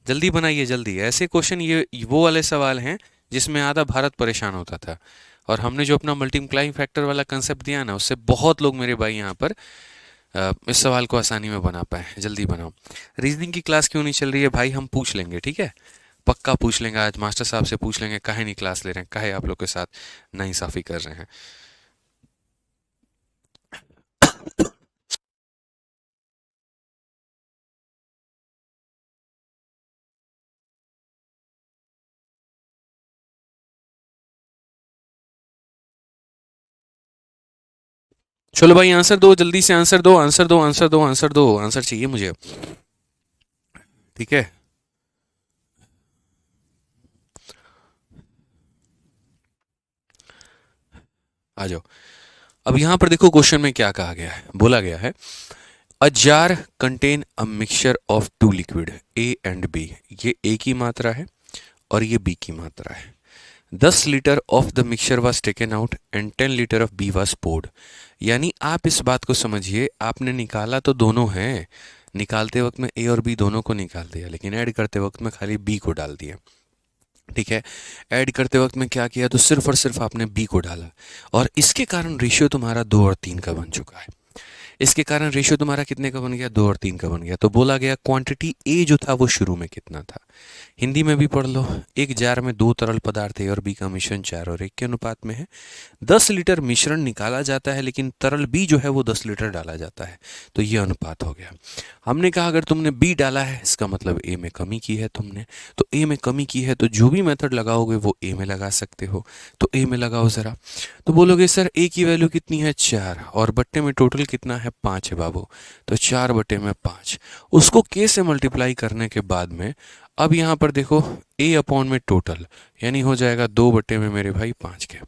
जल्दी बनाइए जल्दी, ऐसे क्वेश्चन, ये वो वाले सवाल हैं जिसमें आधा भारत परेशान होता था। और हमने जो अपना मल्टीप्लाइंग फैक्टर वाला कंसेप्ट दिया ना, उससे बहुत लोग मेरे भाई यहाँ पर इस सवाल को आसानी में बना पाए। जल्दी बनाओ। रीजनिंग की क्लास क्यों नहीं चल रही है भाई? हम पूछ लेंगे, ठीक है, पक्का पूछ लेंगे आज, मास्टर साहब से पूछ लेंगे काहे नहीं क्लास ले रहे हैं, काहे आप लोग के साथ नाइंसाफी कर रहे हैं। चलो भाई आंसर दो, जल्दी से आंसर दो, आंसर दो, आंसर दो, आंसर दो, आंसर चाहिए मुझे, ठीक है। आ जाओ। अब यहां पर देखो क्वेश्चन में क्या कहा गया है, बोला गया है a jar contain a mixture of two liquid A and B. ये ए की मात्रा है और ये बी की मात्रा है। 10 litre of the mixture was taken out and 10 litre of B was poured. यानी आप इस बात को समझिए, आपने निकाला तो दोनों है, निकालते वक्त में ए और बी दोनों को निकाल दिया, लेकिन ऐड करते वक्त में खाली बी को डाल दिया। ठीक है, ऐड करते वक्त में क्या किया, तो सिर्फ और सिर्फ आपने बी को डाला, और इसके कारण रेशियो तुम्हारा 2 और 3 का बन चुका है। इसके कारण रेशियो तुम्हारा कितने का बन गया? 2 और 3 का बन गया। तो बोला गया क्वांटिटी ए जो था वो शुरू में कितना था। हिंदी में भी पढ़ लो, एक जार में 2 तरल पदार्थ ए और बी का मिश्रण 4 और 1 के अनुपात में है। 10 लीटर मिश्रण निकाला जाता है, लेकिन तरल बी जो है वो 10 लीटर डाला जाता है। तो ये अनुपात हो गया। हमने कहा अगर तुमने बी डाला है, इसका मतलब ए में कमी की है तुमने। तो ए में कमी की है, तो जो भी मेथड लगाओगे वो ए में लगा सकते हो। तो ए में लगाओ जरा। तो बोलोगे सर ए की वैल्यू कितनी है? 4, और बट्टे में टोटल कितना है? 5 है बाबू। तो 4/5, उसको के से मल्टीप्लाई करने के बाद में अब यहाँ पर देखो ए अपॉन में टोटल, यानी हो जाएगा 2/में मेरे भाई 5 के।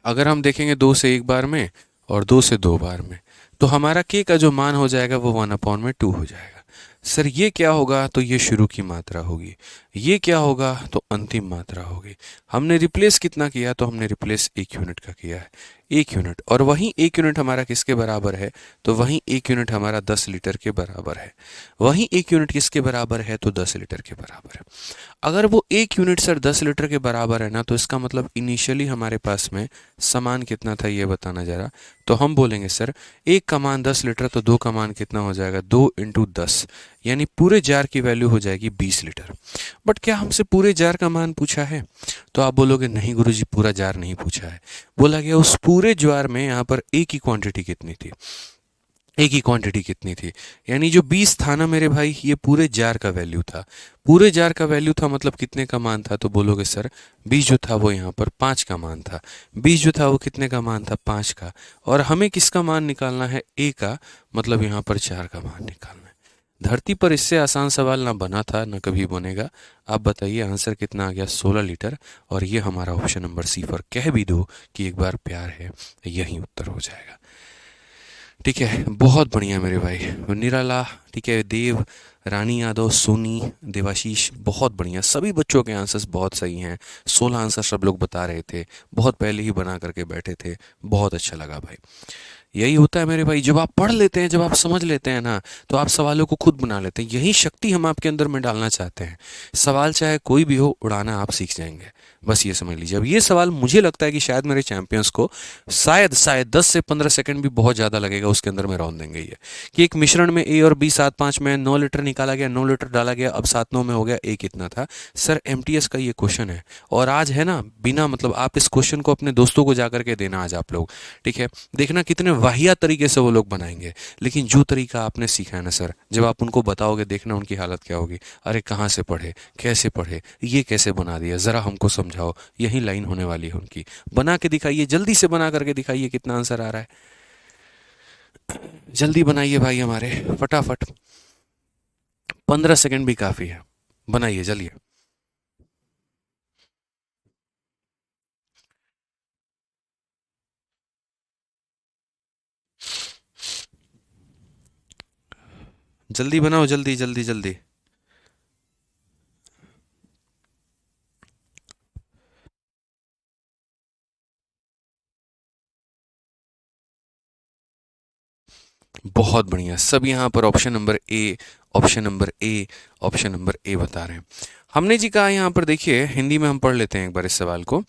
अगर हम देखेंगे 2 से 1 बार में और 2 से 2 बार में, तो हमारा के का जो मान हो जाएगा वो 1/2 हो जाएगा। सर ये क्या होगा? तो ये शुरू की मात्रा होगी। ये क्या होगा? तो अंतिम मात्रा होगी। हमने रिप्लेस कितना किया? तो हमने रिप्लेस 1 यूनिट का किया है, 1 यूनिट। और वहीं 1 यूनिट हमारा किसके बराबर है? तो वहीं 1 यूनिट हमारा 10 लीटर के बराबर है। वहीं 1 यूनिट किसके बराबर है? तो 10 लीटर के बराबर है। अगर वो 1 यूनिट सर 10 लीटर के बराबर है ना, तो इसका मतलब इनिशियली हमारे पास में समान कितना था, ये बताना जरा। तो हम बोलेंगे सर एक का मान 10 लीटर, तो दो का मान कितना हो जाएगा? 2 × 10, यानी पूरे जार की वैल्यू हो जाएगी 20 लीटर। बट क्या हमसे पूरे जार का मान पूछा है? तो आप बोलोगे नहीं गुरुजी, पूरा जार नहीं पूछा है। बोला गया उस पूरे जार में यहाँ पर ए की क्वांटिटी कितनी थी, ए की क्वांटिटी कितनी थी, यानी जो 20 था ना मेरे भाई, ये पूरे जार का वैल्यू था। पूरे जार का वैल्यू था मतलब कितने का मान था? तो बोलोगे सर 20 जो था वो यहाँ पर 5 का मान था। 20 जो था वो कितने का मान था? 5 का। और हमें किसका मान निकालना है? ए का, मतलब यहाँ पर 4 का मान निकालना है। धरती पर इससे आसान सवाल ना बना था ना कभी बनेगा। आप बताइए आंसर कितना आ गया, 16 लीटर। और ये हमारा ऑप्शन नंबर सी पर कह भी दो कि एक बार प्यार है, यही उत्तर हो जाएगा। ठीक है, बहुत बढ़िया मेरे भाई। निराला, ठीक है, देव, रानी यादव, सोनी, देवाशीष, बहुत बढ़िया। सभी बच्चों के आंसर्स बहुत सही हैं। 16 आंसर सब लोग बता रहे थे, बहुत पहले ही बना करके बैठे थे। बहुत अच्छा लगा भाई। यही होता है मेरे भाई, जब आप पढ़ लेते हैं, जब आप समझ लेते हैं ना, तो आप सवालों को खुद बना लेते हैं। यही शक्ति हम आपके अंदर में डालना चाहते हैं। सवाल चाहे कोई भी हो, उड़ाना आप सीख जाएंगे। बस ये समझ लीजिए। अब ये सवाल मुझे लगता है कि शायद मेरे चैंपियंस को शायद शायद 10 से 15 सेकंड भी बहुत ज़्यादा लगेगा, उसके अंदर में रौंद देंगे ये, कि एक मिश्रण में ए और बी 7-5 में 9 लीटर निकाला गया, 9 लीटर डाला गया, अब 7-9 में हो गया, ए कितना था। सर एमटीएस का ये क्वेश्चन है, और आज है ना, बिना मतलब आप इस क्वेश्चन को अपने दोस्तों को जाकर के देना आज आप लोग। ठीक है, देखना कितने वाहियात तरीके से वो लोग बनाएंगे। लेकिन जो तरीका आपने सीखा है ना सर, जब आप उनको बताओगे, देखना उनकी हालत क्या होगी। अरे कहाँ से पढ़े, कैसे पढ़े, ये कैसे बना दिया, ज़रा हमको समझाओ। यही लाइन होने वाली है उनकी। बना के दिखाइए, जल्दी से बना करके दिखाइए कितना आंसर आ रहा है। जल्दी बनाइए भाई हमारे, फटाफट। 15 सेकंड भी काफ़ी है, बनाइए जल्दी। जल्दी बनाओ, जल्दी जल्दी जल्दी। बहुत बढ़िया, सब यहाँ पर option number A, option number A, option number A बता रहे हैं। हमने जी कहा यहाँ पर, देखिए हिंदी में हम पढ़ लेते हैं एक बार इस सवाल को,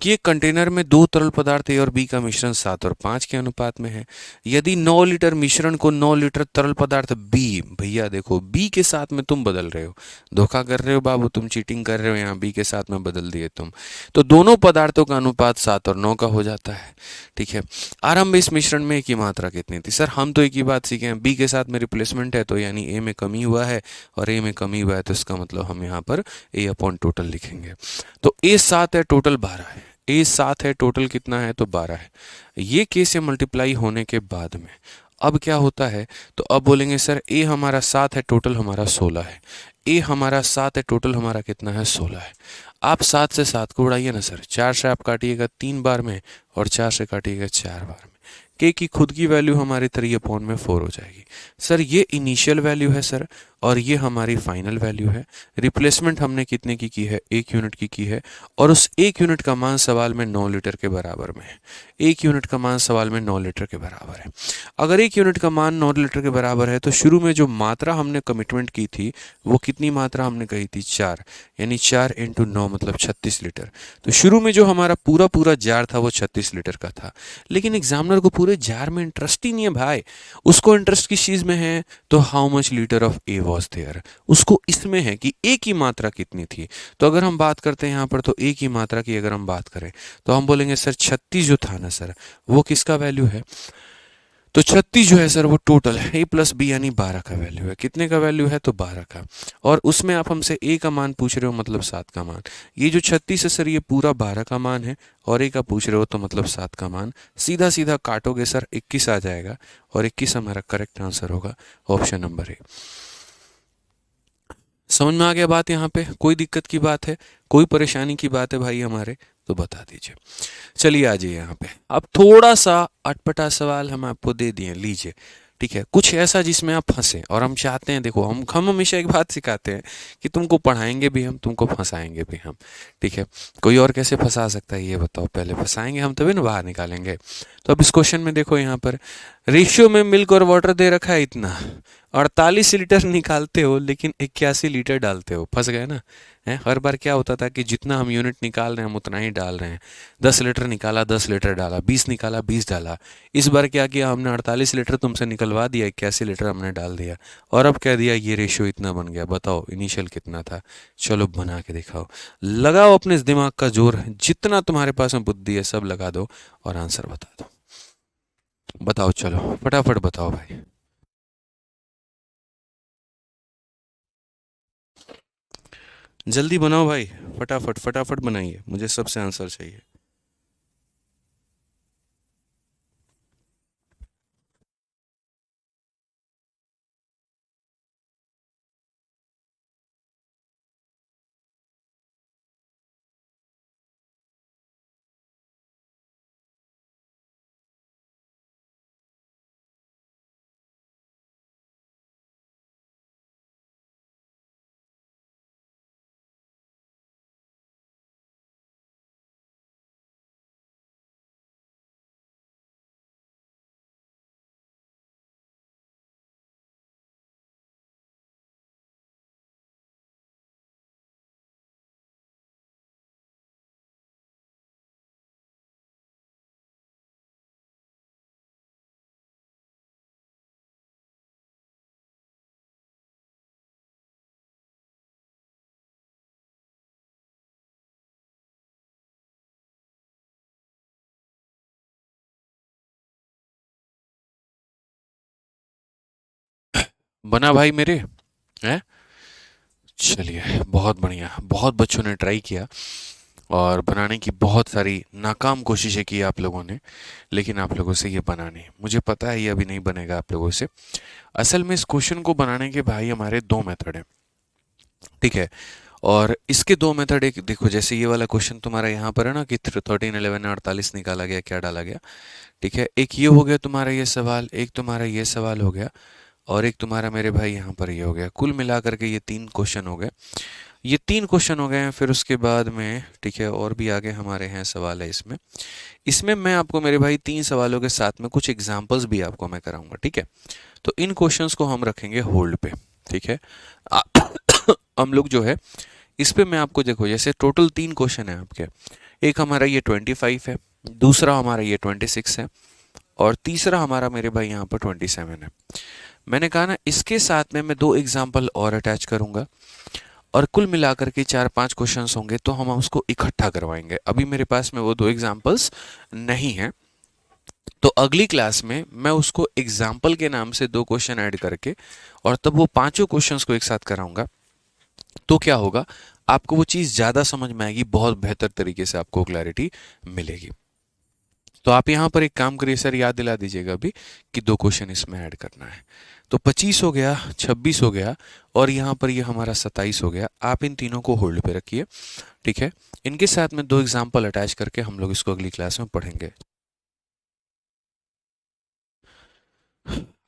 कि एक कंटेनर में दो तरल पदार्थ ए और बी का मिश्रण 7 और 5 के अनुपात में है। यदि 9 लीटर मिश्रण को 9 लीटर तरल पदार्थ बी, भैया देखो बी के साथ में तुम बदल रहे हो, धोखा कर रहे हो बाबू, तुम चीटिंग कर रहे हो, यहाँ बी के साथ में बदल दिए तुम। तो दोनों पदार्थों का अनुपात 7 और 9 का हो जाता है। ठीक है, आरंभ इस मिश्रण में ए की मात्रा कितनी थी। सर हम तो एक ही बात सीखे हैं, बी के साथ में रिप्लेसमेंट है, तो यानी ए में कमी हुआ है, और ए में कमी हुआ है, तो इसका मतलब हम यहाँ पर ए अपॉन टोटल लिखेंगे। तो ए 7 है, टोटल 12 है। ए 7 है, टोटल कितना है, तो 12 है। ये के से मल्टीप्लाई होने के बाद में अब क्या होता है, तो अब बोलेंगे सर ए हमारा 7 है, टोटल हमारा 16 है। ए हमारा 7 है, टोटल हमारा कितना है, 16 है। आप 7 से 7 को उड़ाइए ना सर, 4 से आप काटिएगा 3 बार में, और 4 से काटिएगा 4 बार में। के की खुद की वैल्यू हमारी 3/4 हो जाएगी। सर ये इनिशियल वैल्यू है सर, और ये हमारी फाइनल वैल्यू है। रिप्लेसमेंट हमने कितने की है, 1 यूनिट की है, और उस 1 यूनिट का मान सवाल में 9 लीटर के बराबर में है। 1 यूनिट का मान सवाल में 9 लीटर के बराबर है। अगर 1 यूनिट का मान 9 लीटर के बराबर है, तो शुरू में जो मात्रा हमने कमिटमेंट की थी, वो कितनी मात्रा हमने कही थी, 4, यानी 4 × 9 मतलब 36 लीटर। तो शुरू में जो हमारा पूरा पूरा जार था वो 36 लीटर का था। लेकिन एग्जामिनर को पूरे जार में इंटरेस्ट ही नहीं है भाई, उसको इंटरेस्ट किस चीज में है, तो how much litre of A was there, उसको इसमें है कि ए की मात्रा कितनी थी। तो अगर हम बात करते हैं यहाँ पर, तो ए की मात्रा की अगर हम बात करें, तो हम बोलेंगे सर 36 जो था ना सर, वो किसका वैल्यू है, तो 36 जो है सर वो टोटल है, ए प्लस बी यानी 12 का वैल्यू है। कितने का वैल्यू है, तो 12 का। और उसमें आप हमसे ए का मान पूछ रहे हो, मतलब 7 का मान। ये जो 36 है सर, ये पूरा 12 का मान है, और ए का पूछ रहे हो तो मतलब 7 का मान। सीधा सीधा काटोगे सर, 21 आ जाएगा, और 21 हमारा करेक्ट आंसर होगा, ऑप्शन नंबर ए। समझ में आ गया बात, यहाँ पे कोई दिक्कत की बात है, कोई परेशानी की बात है भाई हमारे, तो बता दीजिए। चलिए आ जाइए यहाँ पे। अब थोड़ा सा अटपटा सवाल हम आपको दे दिए, लीजिए। ठीक है, कुछ ऐसा जिसमें आप फंसे, और हम चाहते हैं, देखो हम हमेशा एक बात सिखाते हैं कि तुमको पढ़ाएंगे भी हम, तुमको फंसाएंगे भी हम। ठीक है, कोई और कैसे फंसा सकता है ये बताओ, पहले फंसाएंगे हम तभी ना बाहर निकालेंगे। तो अब इस क्वेश्चन में देखो, यहाँ पर रेशियो में मिल्क और वाटर दे रखा है इतना, 48 लीटर निकालते हो लेकिन 81 लीटर डालते हो, फंस गए ना। है, हर बार क्या होता था कि जितना हम यूनिट निकाल रहे हैं हम उतना ही डाल रहे हैं। 10 लीटर निकाला, 10 लीटर डाला, 20 निकाला, 20 डाला। इस बार क्या किया हमने, 48 लीटर तुमसे निकलवा दिया, 81 लीटर हमने डाल दिया, और अब कह दिया ये रेशियो इतना बन गया। बताओ इनिशियल कितना था, चलो बना के दिखाओ। लगाओ अपने इस दिमाग का जोर, जितना तुम्हारे पास में बुद्धि है सब लगा दो, और आंसर बता दो। बताओ, चलो फटाफट बताओ भाई। जल्दी बनाओ भाई, फटाफट फटाफट बनाइए, मुझे सबसे आंसर चाहिए। बना भाई मेरे हैं। चलिए बहुत बढ़िया, बहुत बच्चों ने ट्राई किया और बनाने की बहुत सारी नाकाम कोशिशें की आप लोगों ने, लेकिन आप लोगों से ये बना नहीं। मुझे पता है ये अभी नहीं बनेगा आप लोगों से। असल में इस क्वेश्चन को बनाने के भाई हमारे दो मेथड हैं, ठीक है। और इसके दो मेथड, एक देखो जैसे ये वाला क्वेश्चन तुम्हारा यहाँ पर है ना कि 13 11 48 निकाला गया, क्या डाला गया, ठीक है। एक ये हो गया तुम्हारा ये सवाल, एक तुम्हारा ये सवाल हो गया, और एक तुम्हारा मेरे भाई यहाँ पर ये हो गया। कुल मिला करके ये तीन क्वेश्चन हो गए, ये तीन क्वेश्चन हो गए हैं। फिर उसके बाद में ठीक है और भी आगे हमारे हैं सवाल है इसमें। इसमें मैं आपको मेरे भाई तीन सवालों के साथ में कुछ एग्जांपल्स भी आपको मैं कराऊंगा, ठीक है। तो इन क्वेश्चंस को हम रखेंगे होल्ड पे, ठीक है। आ- हम लोग जो है इस पे मैं आपको देखो जैसे टोटल तीन क्वेश्चन है आपके। एक हमारा ये 25 है, दूसरा हमारा ये 26 है, और तीसरा हमारा मेरे भाई यहाँ पर 27 है। मैंने कहा ना इसके साथ में मैं दो एग्जाम्पल और अटैच करूंगा, और कुल मिलाकर के 4 5 क्वेश्चंस होंगे, तो हम उसको इकट्ठा करवाएंगे। अभी मेरे पास में वो दो एग्जाम्पल्स नहीं है, तो अगली क्लास में मैं उसको एग्जाम्पल के नाम से दो क्वेश्चन ऐड करके और तब वो पांचों क्वेश्चंस को एक साथ कराऊंगा। तो क्या होगा, आपको वो चीज़ ज़्यादा समझ में आएगी, बहुत बेहतर तरीके से आपको क्लैरिटी मिलेगी। तो आप यहाँ पर एक काम करिए सर, याद दिला दीजिएगा अभी कि दो क्वेश्चन इसमें ऐड करना है। तो 25 हो गया, 26 हो गया, और यहाँ पर ये हमारा 27 हो गया। आप इन तीनों को होल्ड पे रखिए, ठीक है। इनके साथ में दो एग्जाम्पल अटैच करके हम लोग इसको अगली क्लास में पढ़ेंगे।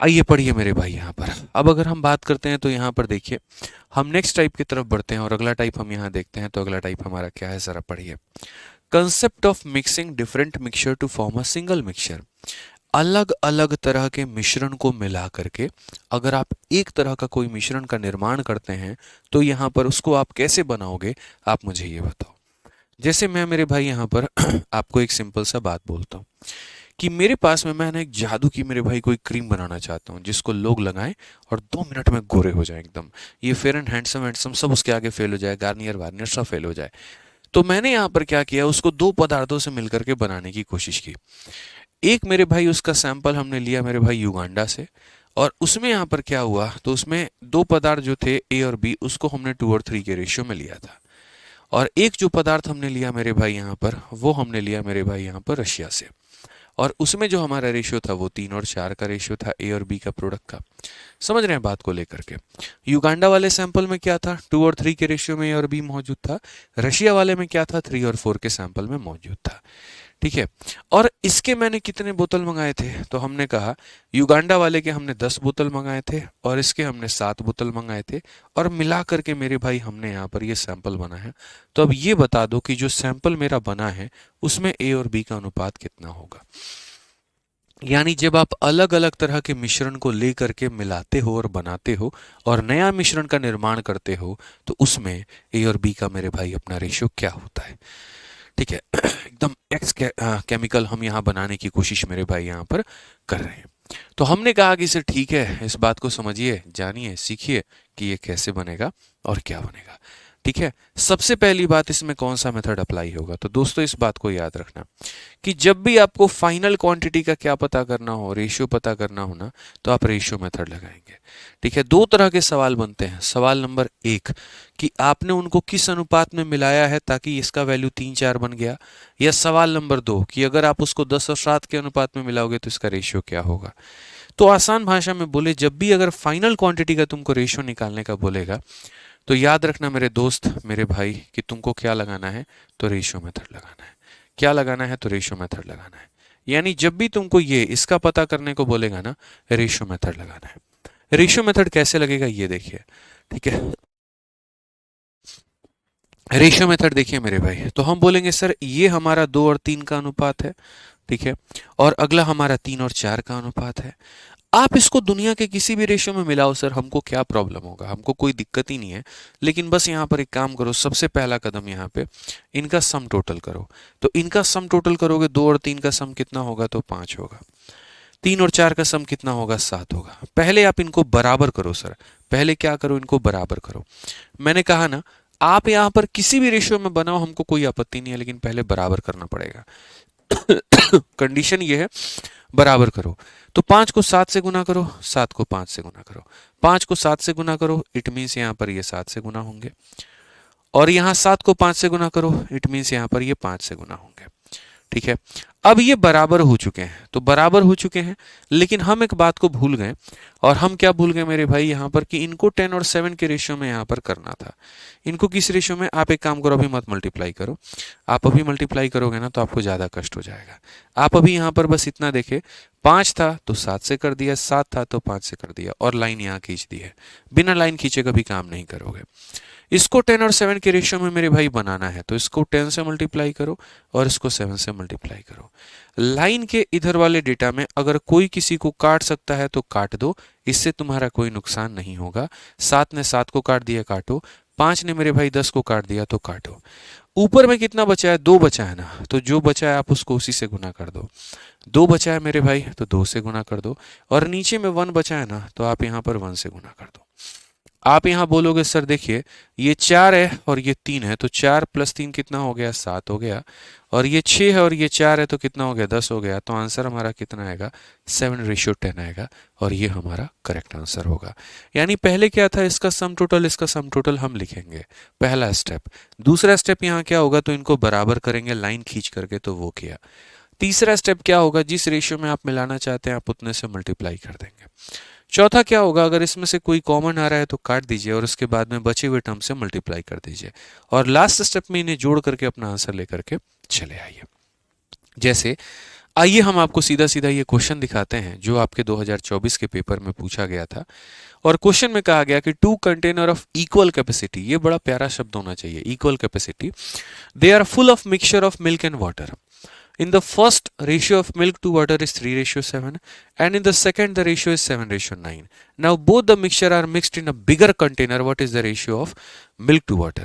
आइए पढ़िए मेरे भाई यहाँ पर। अब अगर हम बात करते हैं तो यहाँ पर देखिए हम नेक्स्ट टाइप की तरफ बढ़ते हैं, और अगला टाइप हम यहाँ देखते हैं। तो अगला टाइप हमारा क्या है, जरा पढ़िए। Concept of mixing different mixture to form a single mixture. अलग अलग तरह के मिश्रण को मिला करके अगर आप एक तरह का कोई मिश्रण का निर्माण करते हैं, तो यहाँ पर उसको आप कैसे बनाओगे, आप मुझे ये बताओ। जैसे मैं मेरे भाई यहाँ पर आपको एक सिंपल सा बात बोलता हूँ कि मेरे पास में मैं ना एक जादू की मेरे भाई कोई क्रीम बनाना चाहता हूँ जिसको लोग लगाएं और 2 मिनट में गोरे हो जाए एकदम। ये फेयर एंड हैंडसम हैंडसम सब उसके आगे फेल हो जाए, गार्नियर वार्नियर सब फेल हो जाए। तो मैंने यहाँ पर क्या किया, उसको दो पदार्थों से मिलकर के बनाने की कोशिश की। एक मेरे भाई उसका सैंपल हमने लिया मेरे भाई युगांडा से, और उसमें यहाँ पर क्या हुआ, तो उसमें दो पदार्थ जो थे ए और बी, उसको हमने 2 और 3 के रेशियो में लिया था। और एक जो पदार्थ हमने लिया मेरे भाई यहाँ पर, वो हमने लिया मेरे भाई यहाँ पर रशिया से, और उसमें जो हमारा रेशियो था वो 3 और 4 का रेशियो था, ए और बी का प्रोडक्ट का। समझ रहे हैं बात को लेकर के। युगांडा वाले सैंपल में क्या था, 2 और 3 के रेशियो में ए और बी मौजूद था। रशिया वाले में क्या था, 3 और 4 के सैंपल में मौजूद था, ठीक है। और इसके मैंने कितने बोतल मंगाए थे, तो हमने कहा युगांडा वाले के हमने 10 बोतल मंगाए थे, और इसके हमने 7 बोतल मंगाए थे, और मिला करके मेरे भाई हमने यहाँ पर ये सैंपल बना है। तो अब ये बता दो कि जो सैंपल मेरा बना है उसमें ए और बी का अनुपात कितना होगा। यानी जब आप अलग अलग तरह के मिश्रण को लेकर के मिलाते हो और बनाते हो और नया मिश्रण का निर्माण करते हो, तो उसमें ए और बी का मेरे भाई अपना रेशियो क्या होता है, ठीक है। एकदम केमिकल हम यहाँ बनाने की कोशिश मेरे भाई यहाँ पर कर रहे हैं। तो हमने कहा कि सर ठीक है, इस बात को समझिए, जानिए, सीखिए कि ये कैसे बनेगा और क्या बनेगा, ठीक है। सबसे पहली बात, इसमें कौन सा मेथड अप्लाई होगा, तो दोस्तों इस बात को याद रखना कि जब भी आपको फाइनल क्वांटिटी का क्या पता करना हो, रेशियो पता करना हो ना, तो आप रेशियो मेथड लगाएंगे, ठीक है। दो तरह के सवाल बनते हैं। सवाल नंबर 1 कि आपने उनको किस अनुपात में मिलाया है ताकि इसका वैल्यू 3 4 बन गया, या सवाल नंबर 2 कि अगर आप उसको 10 और 7 के अनुपात में मिलाओगे तो इसका रेशियो क्या होगा। तो आसान भाषा में बोले, जब भी अगर फाइनल क्वांटिटी का तुमको रेशियो निकालने का बोलेगा, तो याद रखना मेरे दोस्त मेरे भाई कि तुमको क्या लगाना है, तो रेशियो मेथड लगाना है। क्या लगाना है, तो रेशियो मेथड लगाना है। यानी जब भी तुमको ये इसका पता करने को बोलेगा ना, रेशियो मेथड लगाना है। रेशियो मेथड कैसे लगेगा ये देखिए, ठीक है। रेशियो मेथड देखिए मेरे भाई, तो हम बोलेंगे सर ये हमारा 2 और 3 का अनुपात है, ठीक है, और अगला हमारा 3 और 4 का अनुपात है। आप इसको दुनिया के किसी भी रेशियो में मिलाओ सर, हमको क्या प्रॉब्लम होगा, हमको कोई दिक्कत ही नहीं है। लेकिन बस यहाँ पर एक काम करो, सबसे पहला कदम यहाँ पे इनका सम टोटल करो। तो इनका सम टोटल करोगे, 2 और 3 का सम कितना होगा, तो 5 होगा। 3 और 4 का सम कितना होगा, 7 होगा। पहले आप इनको बराबर करो सर, पहले क्या करो, इनको बराबर करो। मैंने कहा ना, आप यहाँ पर किसी भी रेशियो में बनाओ, हमको कोई आपत्ति नहीं है, लेकिन पहले बराबर करना पड़ेगा। कंडीशन ये है, बराबर करो। तो 5 को 7 से गुना करो, 7 को 5 से गुना करो, 5 को 7 से गुना करो, इट मीन्स यहाँ पर ये 7 से गुना होंगे, और यहाँ 7 को 5 से गुना करो, इट मीन्स यहाँ पर ये 5 से गुना होंगे। ठीक है, अब ये बराबर हो चुके हैं, तो बराबर हो चुके हैं, लेकिन हम एक बात को भूल गए। और हम क्या भूल गए मेरे भाई यहाँ पर, कि इनको 10 और 7 के रेशियो में यहाँ पर करना था। इनको किस रेशियो में, आप एक काम करो, अभी मत मल्टीप्लाई करो। आप अभी मल्टीप्लाई करोगे ना तो आपको ज़्यादा कष्ट हो जाएगा। आप अभी यहाँ पर बस इतना देखे, 5 था तो 7 से कर दिया, 7 था तो 5 से कर दिया, और लाइन यहाँ खींच दी है। बिना लाइन खींचे कभी काम नहीं करोगे। इसको 10 और 7 के रेशियो में मेरे भाई बनाना है, तो इसको 10 से मल्टीप्लाई करो और इसको 7 से मल्टीप्लाई करो। लाइन के इधर वाले डेटा में अगर कोई किसी को काट सकता है तो काट दो, इससे तुम्हारा कोई नुकसान नहीं होगा। 7 ने 7 को काट दिया, काटो। 5 ने मेरे भाई 10 को काट दिया, तो काटो। ऊपर में कितना बचा है, 2 बचा है ना, तो जो बचा है आप उसको उसी से गुना कर दो। 2 बचा है मेरे भाई, तो 2 से गुना कर दो, और नीचे में 1 बचा है ना, तो आप यहाँ पर 1 से गुना कर दो। आप यहाँ बोलोगे सर देखिए ये 4 है और ये 3 है, तो 4 + 3 कितना हो गया, 7 हो गया, और ये 6 है और ये 4 है, तो कितना हो गया, 10 हो गया। तो आंसर हमारा कितना आएगा, 7:10 आएगा, और ये हमारा करेक्ट आंसर होगा। यानी पहले क्या था, इसका सम टोटल, इसका सम टोटल हम लिखेंगे, पहला स्टेप। दूसरा स्टेप यहाँ क्या होगा, तो इनको बराबर करेंगे लाइन खींच करके, तो वो किया। तीसरा स्टेप क्या होगा, जिस रेशियो में आप मिलाना चाहते हैं आप उतने से मल्टीप्लाई कर देंगे। चौथा क्या होगा, अगर इसमें से कोई कॉमन आ रहा है तो काट दीजिए और उसके बाद में बचे हुए टर्म से मल्टीप्लाई कर दीजिए, और लास्ट स्टेप में इन्हें जोड़ करके अपना आंसर लेकर के चले आइए। जैसे आइए हम आपको सीधा सीधा ये क्वेश्चन दिखाते हैं जो आपके 2024 के पेपर में पूछा गया था। और क्वेश्चन में कहा गया कि 2 कंटेनर ऑफ इक्वल कैपेसिटी, ये बड़ा प्यारा शब्द होना चाहिए, equal capacity, they are full of mixture of milk and water. In the first, ratio of milk to water is 3:7, and in the second the ratio is 7:9. Now both the mixture are mixed in a bigger container. What is the ratio of milk to water?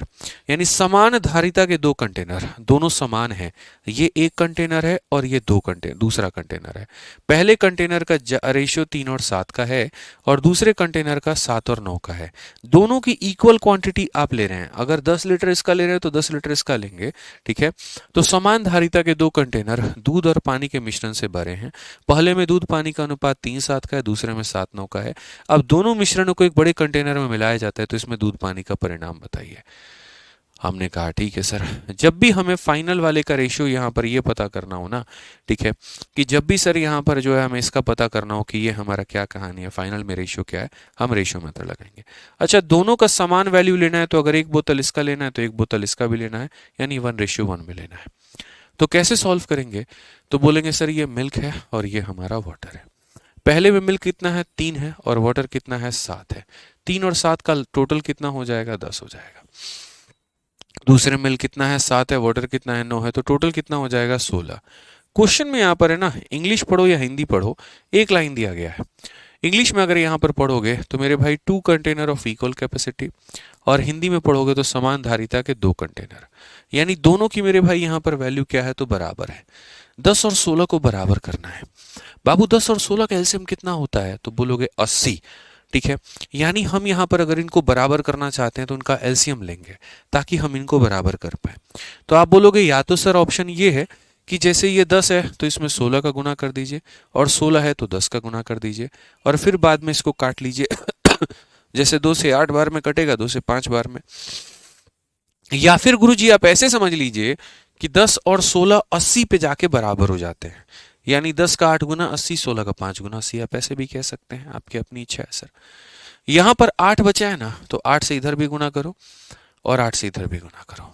यानी समान धारिता के दो container, दोनों समान हैं। ये एक कंटेनर है और ये दूसरा कंटेनर है। पहले कंटेनर का रेशियो 3 और 7 का है, और दूसरे कंटेनर का 7 और 9 का है। दोनों की इक्वल क्वांटिटी आप ले रहे हैं, अगर 10 लीटर इसका ले रहे हैं तो 10 लीटर इसका लेंगे। ठीक है, तो समान धारिता के दो कंटेनर दूध और पानी के मिश्रण से भरे हैं। पहले में दूध पानी का अनुपात 3:7 का है, दूसरे में 7:9 का है। अब दोनों मिश्रणों को एक बड़े कंटेनर में मिलाया जाता है, तो इसमें दूध पानी का परिणाम बताइए। हमने कहा ठीक है सर। जब भी हमें फाइनल वाले का रेशियो यहाँ पर ये पता करना हो ना, ठीक है, कि जब भी सर यहाँ पर जो है हमें इसका पता करना हो कि ये हमारा क्या कहानी है, फाइनल में रेशियो क्या है, हम रेशियो मेथड लगाएंगे। अच्छा, दोनों का समान वैल्यू लेना है, तो अगर एक बोतल इसका लेना है तो एक बोतल इसका भी लेना है, यानी 1:1 में लेना है। तो कैसे सॉल्व करेंगे, तो बोलेंगे सर ये मिल्क है और ये हमारा वाटर है। पहले में मिल्क कितना है, 3 है, और वाटर कितना है, 7 है। 3 और 7 का टोटल कितना हो जाएगा, 10 हो जाएगा। दूसरे मिल्क कितना है, 7 है, वाटर कितना है, 9 है, तो टोटल कितना हो जाएगा, 16। क्वेश्चन में यहाँ पर है ना, इंग्लिश पढ़ो या हिंदी पढ़ो, एक लाइन दिया गया है। इंग्लिश में अगर यहाँ पर पढ़ोगे तो मेरे भाई 2 कंटेनर ऑफ इक्वल कैपेसिटी, और हिंदी में पढ़ोगे तो समान धारिता के 2 कंटेनर, यानी दोनों की मेरे भाई यहाँ पर वैल्यू क्या है, तो बराबर है। 10 और 16 को बराबर करना है। बाबू 10 और 16 का एलसीएम कितना होता है, तो बोलोगे 80। ठीक है, यानी हम यहाँ पर अगर इनको बराबर करना चाहते हैं तो उनका एलसीएम लेंगे ताकि हम इनको बराबर कर पाए। तो आप बोलोगे या तो सर ऑप्शन ये है कि जैसे ये 10 है तो इसमें 16 का गुना कर दीजिए, और 16 है तो 10 का गुना कर दीजिए, और फिर बाद में इसको काट लीजिए जैसे 2 से 8 बार में कटेगा, 2 से 5 बार में। या फिर गुरुजी आप ऐसे समझ लीजिए कि 10 और 16 80 पे जाके बराबर हो जाते हैं, यानी 10 का 8 गुना 80, 16 का 5 गुना 80। आप ऐसे भी कह सकते हैं, आपकी अपनी इच्छा है सर। यहाँ पर 8 बचा है ना, तो 8 से इधर भी गुना करो और 8 से इधर भी गुना करो,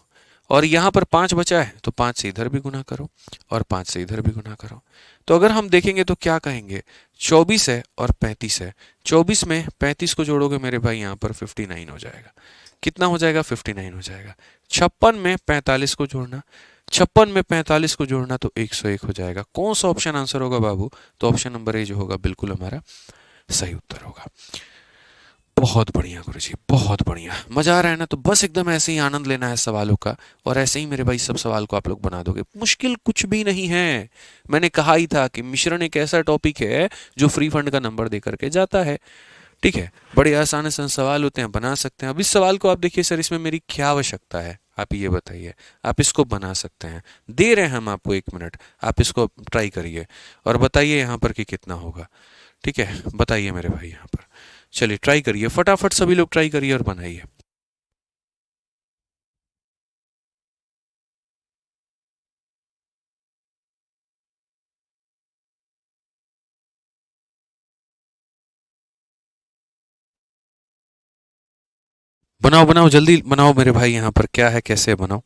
और यहाँ पर 5 बचा है तो 5 से इधर भी गुना करो और 5 से इधर भी गुना करो। तो अगर हम देखेंगे तो क्या कहेंगे, 24 है और 35 है। 24 में 35 को जोड़ोगे मेरे भाई यहाँ पर 59 हो जाएगा। कितना हो जाएगा, 59 हो जाएगा। 56 में 45 को जोड़ना, 56 में 45 को जोड़ना तो 101 हो जाएगा। कौन सा ऑप्शन आंसर होगा बाबू, तो ऑप्शन नंबर ए जो होगा बिल्कुल हमारा सही उत्तर होगा। बहुत बढ़िया गुरुजी, बहुत बढ़िया, मजा आ रहा है ना। तो बस एकदम ऐसे ही आनंद लेना है सवालों का, और ऐसे ही मेरे भाई सब सवाल को आप लोग बना दोगे। मुश्किल कुछ भी नहीं है। मैंने कहा ही था कि मिश्रण एक ऐसा टॉपिक है जो फ्री फंड का नंबर दे करके जाता है। ठीक है, बड़े आसान आसान सवाल होते हैं, बना सकते हैं। अब इस सवाल को आप देखिए सर, इसमें मेरी क्या आवश्यकता है, आप ये बताइए। आप इसको बना सकते हैं, दे रहे हैं हम आपको 1 मिनट, आप इसको ट्राई करिए और बताइए यहाँ पर कि कितना होगा। ठीक है, बताइए मेरे भाई यहाँ पर। चलिए ट्राई करिए, फटाफट सभी लोग ट्राई करिए और बनाइए। बनाओ बनाओ, जल्दी बनाओ मेरे भाई, यहाँ पर क्या है, कैसे बनाओ।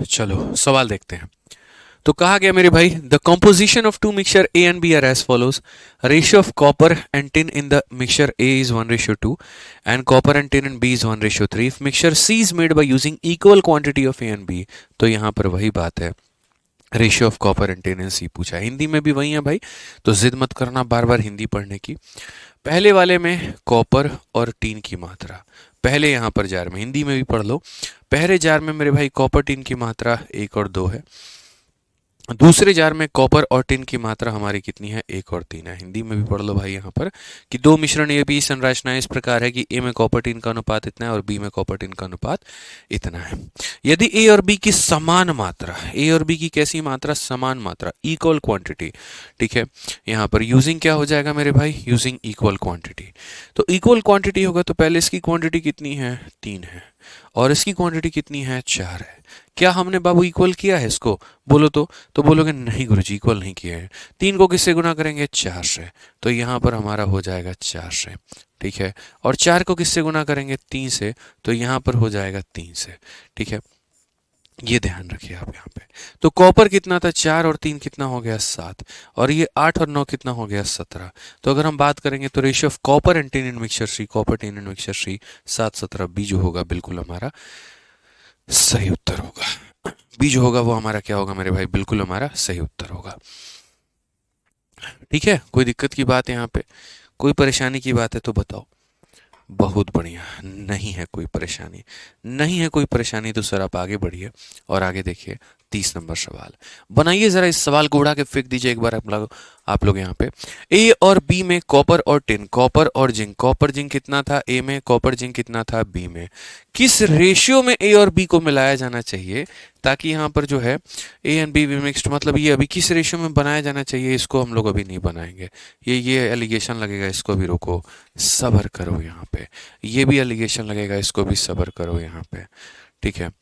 चलो सवाल देखते हैं। तो कहा गया मेरे भाई, the composition of two mixture A and B are as follows. Ratio of copper and tin in the mixture A is 1:2 and copper and tin in B is 1:3 if mixture C is made by using equal quantity of A and B. तो यहाँ पर वही बात है, ratio of copper and tin in C पूछा है, हिंदी में भी वही है भाई, तो जिद मत करना बार बार हिंदी पढ़ने की। पहले वाले में कॉपर और टीन की मात्रा, पहले यहाँ पर जार में, हिंदी में भी पढ़ लो। पहले जार में मेरे भाई कॉपर टीन की मात्रा 1 और 2 है। दूसरे जार में कॉपर और टिन की मात्रा हमारी कितनी है, 1 और 3 है। हिंदी में भी पढ़ लो भाई यहाँ पर कि दो मिश्रण ए बी संरचना इस प्रकार है कि ए में कॉपर टिन का अनुपात इतना है और बी में कॉपर टिन का अनुपात इतना है। यदि ए और बी की समान मात्रा, ए और बी की कैसी मात्रा, समान मात्रा, इक्वल क्वांटिटी। ठीक है, यहाँ पर यूजिंग क्या हो जाएगा मेरे भाई, यूजिंग इक्वल क्वांटिटी। तो इक्वल क्वांटिटी होगा तो पहले इसकी क्वांटिटी कितनी है, 3 है, और इसकी क्वांटिटी कितनी है, 4 है। क्या हमने बाबू इक्वल किया है इसको, बोलो तो बोलोगे नहीं गुरुजी इक्वल नहीं किया है। 3 को किससे गुना करेंगे, 4 से, तो यहाँ पर हमारा हो जाएगा 4 से। ठीक है, और 4 को किससे गुना करेंगे, 3 से, तो यहाँ पर हो जाएगा 3 से। ठीक है, ये ध्यान रखिए आप यहाँ पे। तो कॉपर कितना था, 4 और 3 कितना हो गया, 7, और ये 8 और 9 कितना हो गया, 17। तो अगर हम बात करेंगे तो ratio of copper and tin in mixture C, copper tin in mixture C 7-17, B जो होगा बिल्कुल हमारा सही उत्तर होगा। बी जो होगा वो हमारा क्या होगा मेरे भाई, बिल्कुल हमारा सही उत्तर होगा। ठीक है, कोई दिक्कत की बात है यहाँ पे, कोई परेशानी की बात है तो बताओ। बहुत बढ़िया, नहीं है कोई परेशानी, नहीं है कोई परेशानी, तो सर आप आगे बढ़िए और आगे देखिए। 30 नंबर सवाल बनाइए, जरा इस सवाल को उड़ा के फेंक दीजिए एक बार आप लोग यहाँ पे। ए और बी में कॉपर और टिन, कॉपर और जिंक, कॉपर जिंक कितना था ए में, कॉपर जिंक कितना था बी में, किस रेशियो में ए और बी को मिलाया जाना चाहिए, ताकि यहाँ पर जो है ए एंड बी मिक्स्ड, मतलब ये अभी किस रेशियो में बनाया जाना चाहिए, इसको हम लोग अभी नहीं बनाएंगे। ये एलिगेशन लगेगा, इसको भी रोको, सब्र करो यहाँ पे। ये भी एलिगेशन लगेगा, इसको भी सब्र करो यहाँ पे। ठीक है,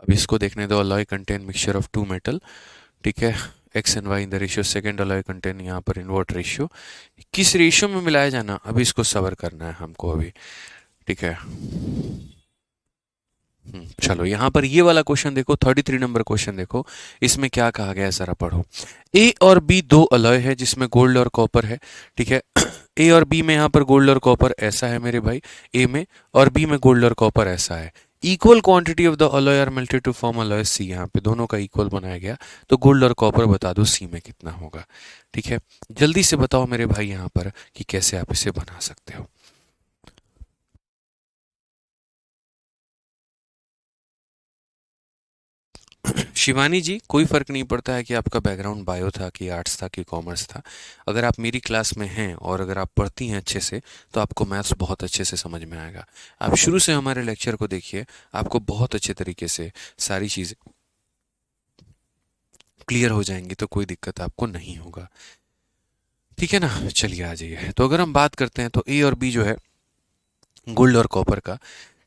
अब इसको देखने दो, alloy contain mixture of two metal. ठीक है, X and Y in the ratio, second alloy contain यहाँ पर इनवर्ट रेशियो, किस रेशियो में मिलाया जाना, अभी इसको सब्र करना है हमको अभी। ठीक है, चलो यहाँ पर ये वाला क्वेश्चन देखो, 33 नंबर क्वेश्चन देखो, इसमें क्या कहा गया है जरा पढ़ो। ए और बी दो अलॉय है जिसमें गोल्ड और कॉपर है। ठीक है, ए और बी में यहाँ पर गोल्ड और कॉपर ऐसा है मेरे भाई, ए में, और बी में गोल्ड और कॉपर ऐसा है। Equal quantity of the alloy are melted to form alloy C, यहाँ पे दोनों का इक्वल बनाया गया, तो गोल्ड और कॉपर बता दो सी में कितना होगा। ठीक है, जल्दी से बताओ मेरे भाई यहाँ पर कि कैसे आप इसे बना सकते हो। शिवानी जी, कोई फ़र्क नहीं पड़ता है कि आपका बैकग्राउंड बायो था कि आर्ट्स था कि कॉमर्स था। अगर आप मेरी क्लास में हैं और अगर आप पढ़ती हैं अच्छे से, तो आपको मैथ्स बहुत अच्छे से समझ में आएगा। आप शुरू से हमारे लेक्चर को देखिए, आपको बहुत अच्छे तरीके से सारी चीज़ें क्लियर हो जाएंगी, तो कोई दिक्कत आपको नहीं होगा। ठीक है ना, चलिए आ जाइए। तो अगर हम बात करते हैं तो ए और बी जो है गोल्ड और कॉपर का,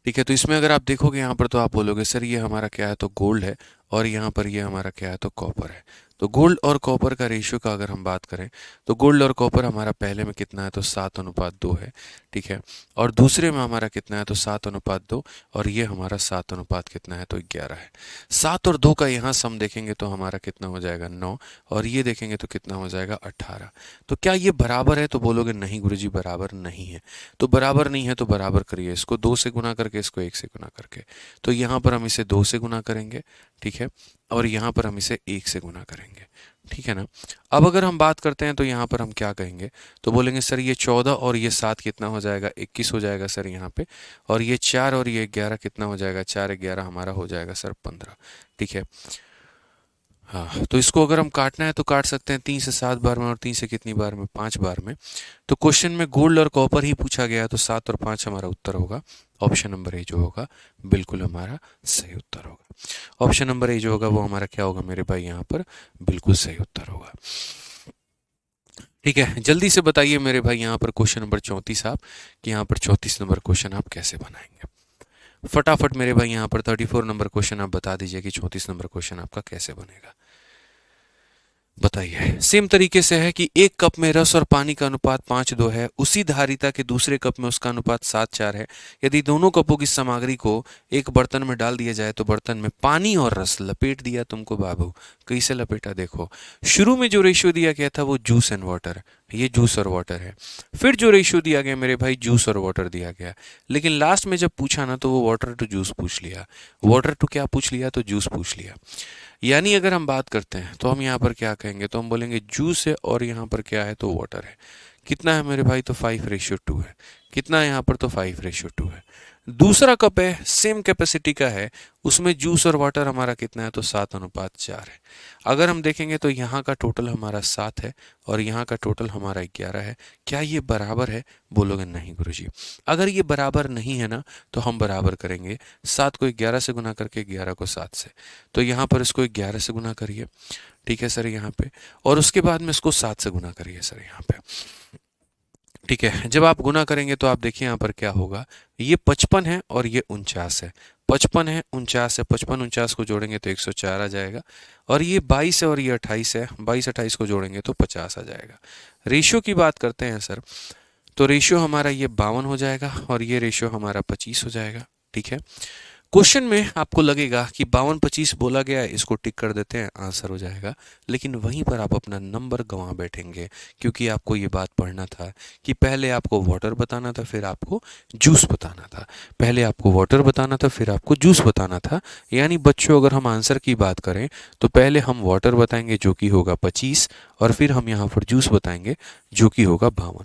ठीक है, तो इसमें अगर आप देखोगे यहाँ पर तो आप बोलोगे सर ये हमारा क्या है, तो गोल्ड है, और यहाँ पर ये हमारा क्या है, तो कॉपर है। तो गोल्ड और कॉपर का रेशियो का अगर हम बात करें तो गोल्ड और कॉपर हमारा पहले में कितना है, तो 7:2 है। ठीक है, और दूसरे में हमारा कितना है, तो 7:2, और ये हमारा 7 कितना है, तो 11 है। 7 और 2 का यहाँ सम देखेंगे तो हमारा कितना हो जाएगा, 9, और ये देखेंगे तो कितना हो जाएगा, 18। तो क्या ये बराबर है, तो बोलोगे नहीं गुरुजी बराबर नहीं है। तो बराबर नहीं है तो बराबर करिए, इसको 2 से गुना करके, इसको 1 से गुना करके। तो यहाँ पर हम इसे 2 से गुना करेंगे। ठीक है, और यहाँ पर हम इसे 1 से गुना करेंगे। ठीक है ना, अब अगर हम बात करते हैं तो यहाँ पर हम क्या कहेंगे, तो बोलेंगे सर ये 14 और ये 7 कितना हो जाएगा, 21 हो जाएगा सर यहाँ पे, और ये 4 और ये 11 कितना हो जाएगा, 4 11 हमारा हो जाएगा सर 15। ठीक है, हाँ, तो इसको अगर हम काटना है तो काट सकते हैं 3 से 7 बार में, और 3 से कितनी बार में, 5 बार में। तो क्वेश्चन में गोल्ड और कॉपर ही पूछा गया है, तो 7 और 5 हमारा उत्तर होगा। ऑप्शन नंबर ए जो होगा बिल्कुल हमारा सही उत्तर होगा। ऑप्शन नंबर ए जो होगा वो हमारा क्या होगा मेरे भाई, यहाँ पर बिल्कुल सही उत्तर होगा। ठीक है, जल्दी से बताइए मेरे भाई यहाँ पर क्वेश्चन नंबर 34 आप, कि यहाँ पर 34 नंबर क्वेश्चन आप कैसे बनाएंगे। फटाफट मेरे भाई यहाँ पर 34 नंबर क्वेश्चन आप बता दीजिए कि 34 नंबर क्वेश्चन आपका कैसे बनेगा। बताइए। सेम तरीके से है कि एक कप में रस और पानी का अनुपात 5:2 है, उसी धारिता के दूसरे कप में उसका अनुपात 7:4 है। यदि दोनों कपों की सामग्री को एक बर्तन में डाल दिया जाए तो बर्तन में पानी और रस लपेट दिया तुमको बाबू। कैसे लपेटा देखो। शुरू में जो रेशियो दिया गया था वो जूस एंड वाटर, ये जूस और वाटर है। फिर जो रेशियो दिया गया मेरे भाई जूस और वाटर दिया गया, लेकिन लास्ट में जब पूछा ना तो वो वाटर टू जूस पूछ लिया, वाटर टू क्या पूछ लिया, तो जूस पूछ लिया। यानी अगर हम बात करते हैं तो हम यहाँ पर क्या कहेंगे, तो हम बोलेंगे जूस है और यहाँ पर क्या है, तो वाटर है। कितना है मेरे भाई, तो 5:2 है। कितना है यहाँ पर, तो 5:2 है। दूसरा कप है, सेम कैपेसिटी का है, उसमें जूस और वाटर हमारा कितना है, तो 7:4 है। अगर हम देखेंगे तो यहाँ का टोटल हमारा 7 है और यहाँ का टोटल हमारा 11 है। क्या ये बराबर है, बोलोगे नहीं गुरुजी। अगर ये बराबर नहीं है ना तो हम बराबर करेंगे 7 को 11 से गुना करके, 11 को 7 से। तो यहाँ पर इसको 11 से गुना करिए, ठीक है सर यहाँ पे, और उसके बाद में इसको 7 से गुना करिए सर यहाँ पे। ठीक है, जब आप गुना करेंगे तो आप देखिए यहाँ पर क्या होगा, ये 55 है और ये 49 है। 55 है, 49 है, 55 49 को जोड़ेंगे तो 104 आ जाएगा। और ये 22 है और ये 28 है, 22 28 को जोड़ेंगे तो 50 आ जाएगा। रेशियो की बात करते हैं सर, तो रेशियो हमारा ये 52 हो जाएगा और ये रेशियो हमारा 25 हो जाएगा। ठीक है, क्वेश्चन में आपको लगेगा कि 52-25 बोला गया है, इसको टिक कर देते हैं, आंसर हो जाएगा। लेकिन वहीं पर आप अपना नंबर गंवा बैठेंगे, क्योंकि आपको ये बात पढ़ना था कि पहले आपको वाटर बताना था, फिर आपको जूस बताना था। पहले आपको वाटर बताना था, फिर आपको जूस बताना था। यानी बच्चों, अगर हम आंसर की बात करें तो पहले हम वाटर बताएंगे जो कि होगा 25, और फिर हम यहाँ पर जूस बताएंगे जो कि होगा 52।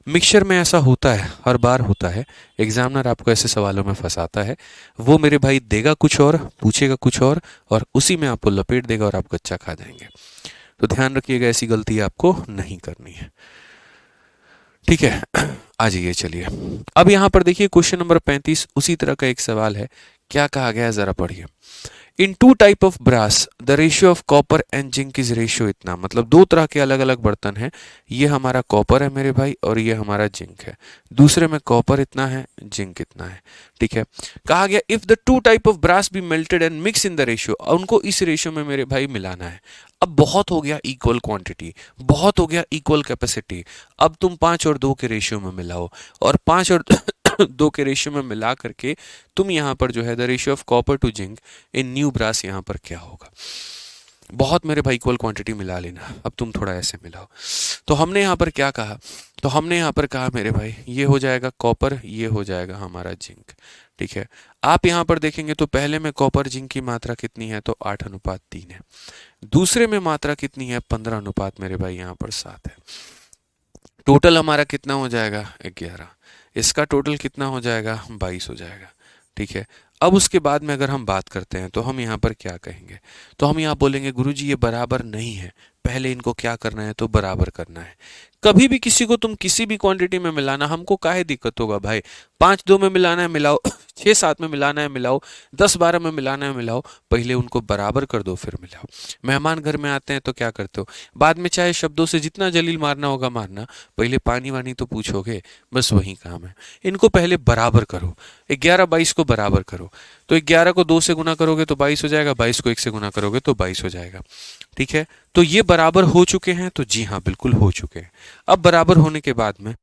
मिक्सचर में ऐसा होता है, हर बार होता है, एग्जामिनर आपको ऐसे सवालों में फंसाता है। वो मेरे भाई देगा कुछ और, पूछेगा कुछ और उसी में आपको लपेट देगा और आप कच्चा खा जाएंगे। तो ध्यान रखिएगा, ऐसी गलती आपको नहीं करनी है। ठीक है, आ जाइए चलिए। अब यहाँ पर देखिए क्वेश्चन नंबर 35 उसी तरह का एक सवाल है। क्या कहा गया है जरा पढ़िए। In two type of brass the ratio of copper and zinc is ratio इतना, मतलब दो तरह के अलग अलग बर्तन हैं। ये हमारा कॉपर है मेरे भाई और ये हमारा जिंक है। दूसरे में कॉपर इतना है, जिंक इतना है। ठीक है, कहा गया if the two type of brass be melted and mix in the ratio, उनको इस रेशियो में मेरे भाई मिलाना है। अब बहुत हो गया इक्वल क्वांटिटी, बहुत हो गया इक्वल कैपेसिटी। अब तुम 5 और 2 के रेशियो में मिलाओ, और 5 और 2 के रेशियो में मिला करके तुम यहाँ पर जो है the ratio of copper to zinc in new brass यहाँ पर क्या होगा। बहुत मेरे भाई इक्वल क्वांटिटी मिला लेना, अब तुम थोड़ा ऐसे मिलाओ। तो हमने यहाँ पर क्या कहा, तो हमने यहाँ पर कहा मेरे भाई ये हो जाएगा कॉपर, ये हो जाएगा हमारा जिंक। ठीक है, आप यहाँ पर देखेंगे तो पहले में कॉपर जिंक की मात्रा कितनी है, तो 8:3 है। दूसरे में मात्रा कितनी है, 15 मेरे भाई यहाँ पर 7 है। टोटल हमारा कितना हो जाएगा, 11। इसका टोटल कितना हो जाएगा, 22 हो जाएगा। ठीक है, अब उसके बाद में अगर हम बात करते हैं तो हम यहाँ पर क्या कहेंगे, तो हम यहाँ बोलेंगे गुरुजी ये बराबर नहीं है, पहले इनको क्या करना है, तो बराबर करना है। कभी भी किसी को तुम किसी भी क्वांटिटी में मिलाना, हमको काहे दिक्कत होगा भाई। 5-2 में मिलाना है मिलाओ, 6-7 में मिलाना है मिलाओ, 10-12 में मिलाना है मिलाओ, पहले उनको बराबर कर दो फिर मिलाओ। मेहमान घर में आते हैं तो क्या करते हो, बाद में चाहे शब्दों से जितना जलील मारना होगा मारना, पहले पानी वानी तो पूछोगे, बस वही काम है। इनको पहले बराबर करो, 11-22 को बराबर करो। तो 11 को 2 से गुना करोगे तो 22 हो जाएगा, 22 को 1 से गुना करोगे तो 22 हो जाएगा। ठीक है, तो ये बराबर हो चुके हैं, तो जी हाँ बिल्कुल हो चुके हैं। अब बराबर होने के बाद में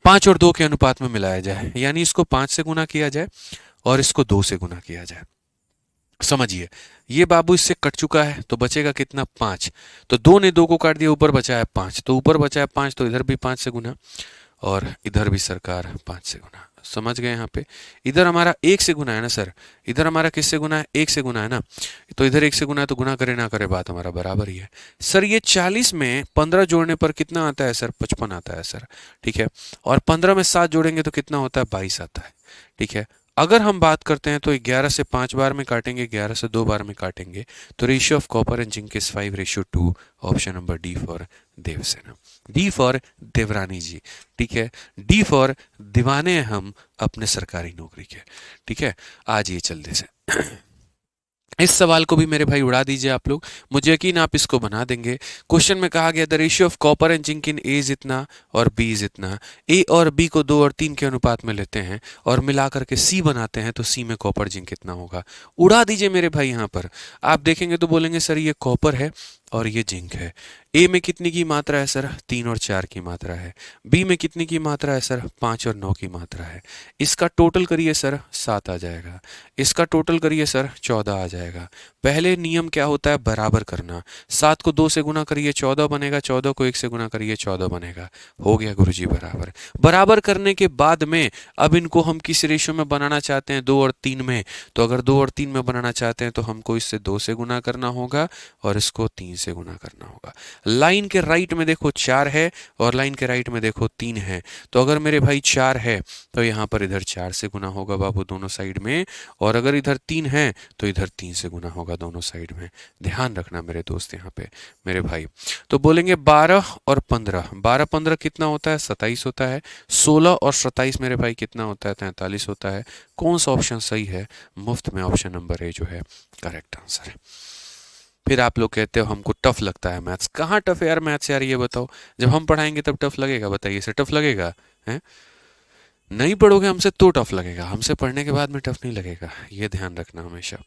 5 और 2 के अनुपात में मिलाया जाए, यानी इसको 5 से गुना किया जाए और इसको 2 से गुना किया जाए। समझिए, ये बाबू इससे कट चुका है तो बचेगा कितना, 5। तो 2 ने 2 को काट दिया, ऊपर बचा है 5, तो ऊपर बचा है 5, तो इधर भी 5 से गुना और इधर भी सरकार 5 से गुना। समझ गए यहाँ पे। इधर हमारा 1 से गुना है ना सर, इधर हमारा किससे गुना है, 1 से गुना है ना, तो इधर 1 से गुना है, तो गुना करे ना करे बात हमारा बराबर ही है। सर ये 40 में 15 जोड़ने पर कितना आता है सर, 55 आता है सर। ठीक है, और 15 में 7 जोड़ेंगे तो कितना होता है, 22 आता है। ठीक है, अगर हम बात करते हैं तो 11 से 5 बार में काटेंगे, 11 से 2 बार में काटेंगे, तो ratio of copper and zinc is 5:2। Option number D for Devsena, D for devrani ji, ठीक है, डी फॉर दीवाने हैं हम अपने सरकारी नौकरी के, ठीक है। आज ये जल्दी से इस सवाल को भी मेरे भाई उड़ा दीजिए आप लोग, मुझे यकीन आप इसको बना देंगे। क्वेश्चन में कहा गया the ratio of copper and zinc in A is इतना और बी इज इतना। ए और बी को 2 और 3 के अनुपात में लेते हैं और मिला करके सी बनाते हैं, तो सी में कॉपर जिंक कितना होगा। उड़ा दीजिए मेरे भाई। यहाँ पर आप देखेंगे तो बोलेंगे सर ये कॉपर है और ये जिंक है। ए में कितनी की मात्रा है सर? 3 और 4 की मात्रा है। बी में कितनी की मात्रा है सर? 5 और 9 की मात्रा है। इसका टोटल करिए सर, 7 आ जाएगा। इसका टोटल करिए सर, 14 आ जाएगा। पहले नियम क्या होता है? बराबर करना। 7 को 2 से गुना करिए 14 बनेगा, 14 को 1 से गुना करिए 14 बनेगा। हो गया गुरुजी बराबर। बराबर करने के बाद में अब इनको हम किस रेशियो में बनाना चाहते हैं? 2 और 3 में। तो अगर 2 और 3 में बनाना चाहते हैं तो हमको इससे 2 से गुना करना होगा और इसको 3 से गुना करना होगा। लाइन के राइट में देखो 4 है और लाइन के राइट में देखो 3 है। तो अगर मेरे भाई 4 है तो यहाँ पर इधर 4 से गुना होगा बाबू दोनों साइड में, और अगर इधर 3 है तो इधर 3 से गुना होगा दोनों साइड में। ध्यान रखना मेरे दोस्त यहाँ पे मेरे भाई। तो बोलेंगे 12 और 15, 12 15 कितना होता है? 27 होता है। 16 और 27 मेरे भाई कितना होता है? 43 होता है। कौन सा ऑप्शन सही है? मुफ्त में ऑप्शन नंबर ए जो है करेक्ट आंसर है। फिर आप लोग कहते हो हमको टफ लगता है मैथ्स। कहाँ टफ है यार मैथ्स? यार ये बताओ, जब हम पढ़ाएंगे तब टफ लगेगा? बताइए, इसे टफ लगेगा है? नहीं पढ़ोगे हमसे तो टफ लगेगा, हमसे पढ़ने के बाद में टफ नहीं लगेगा, ये ध्यान रखना हमेशा,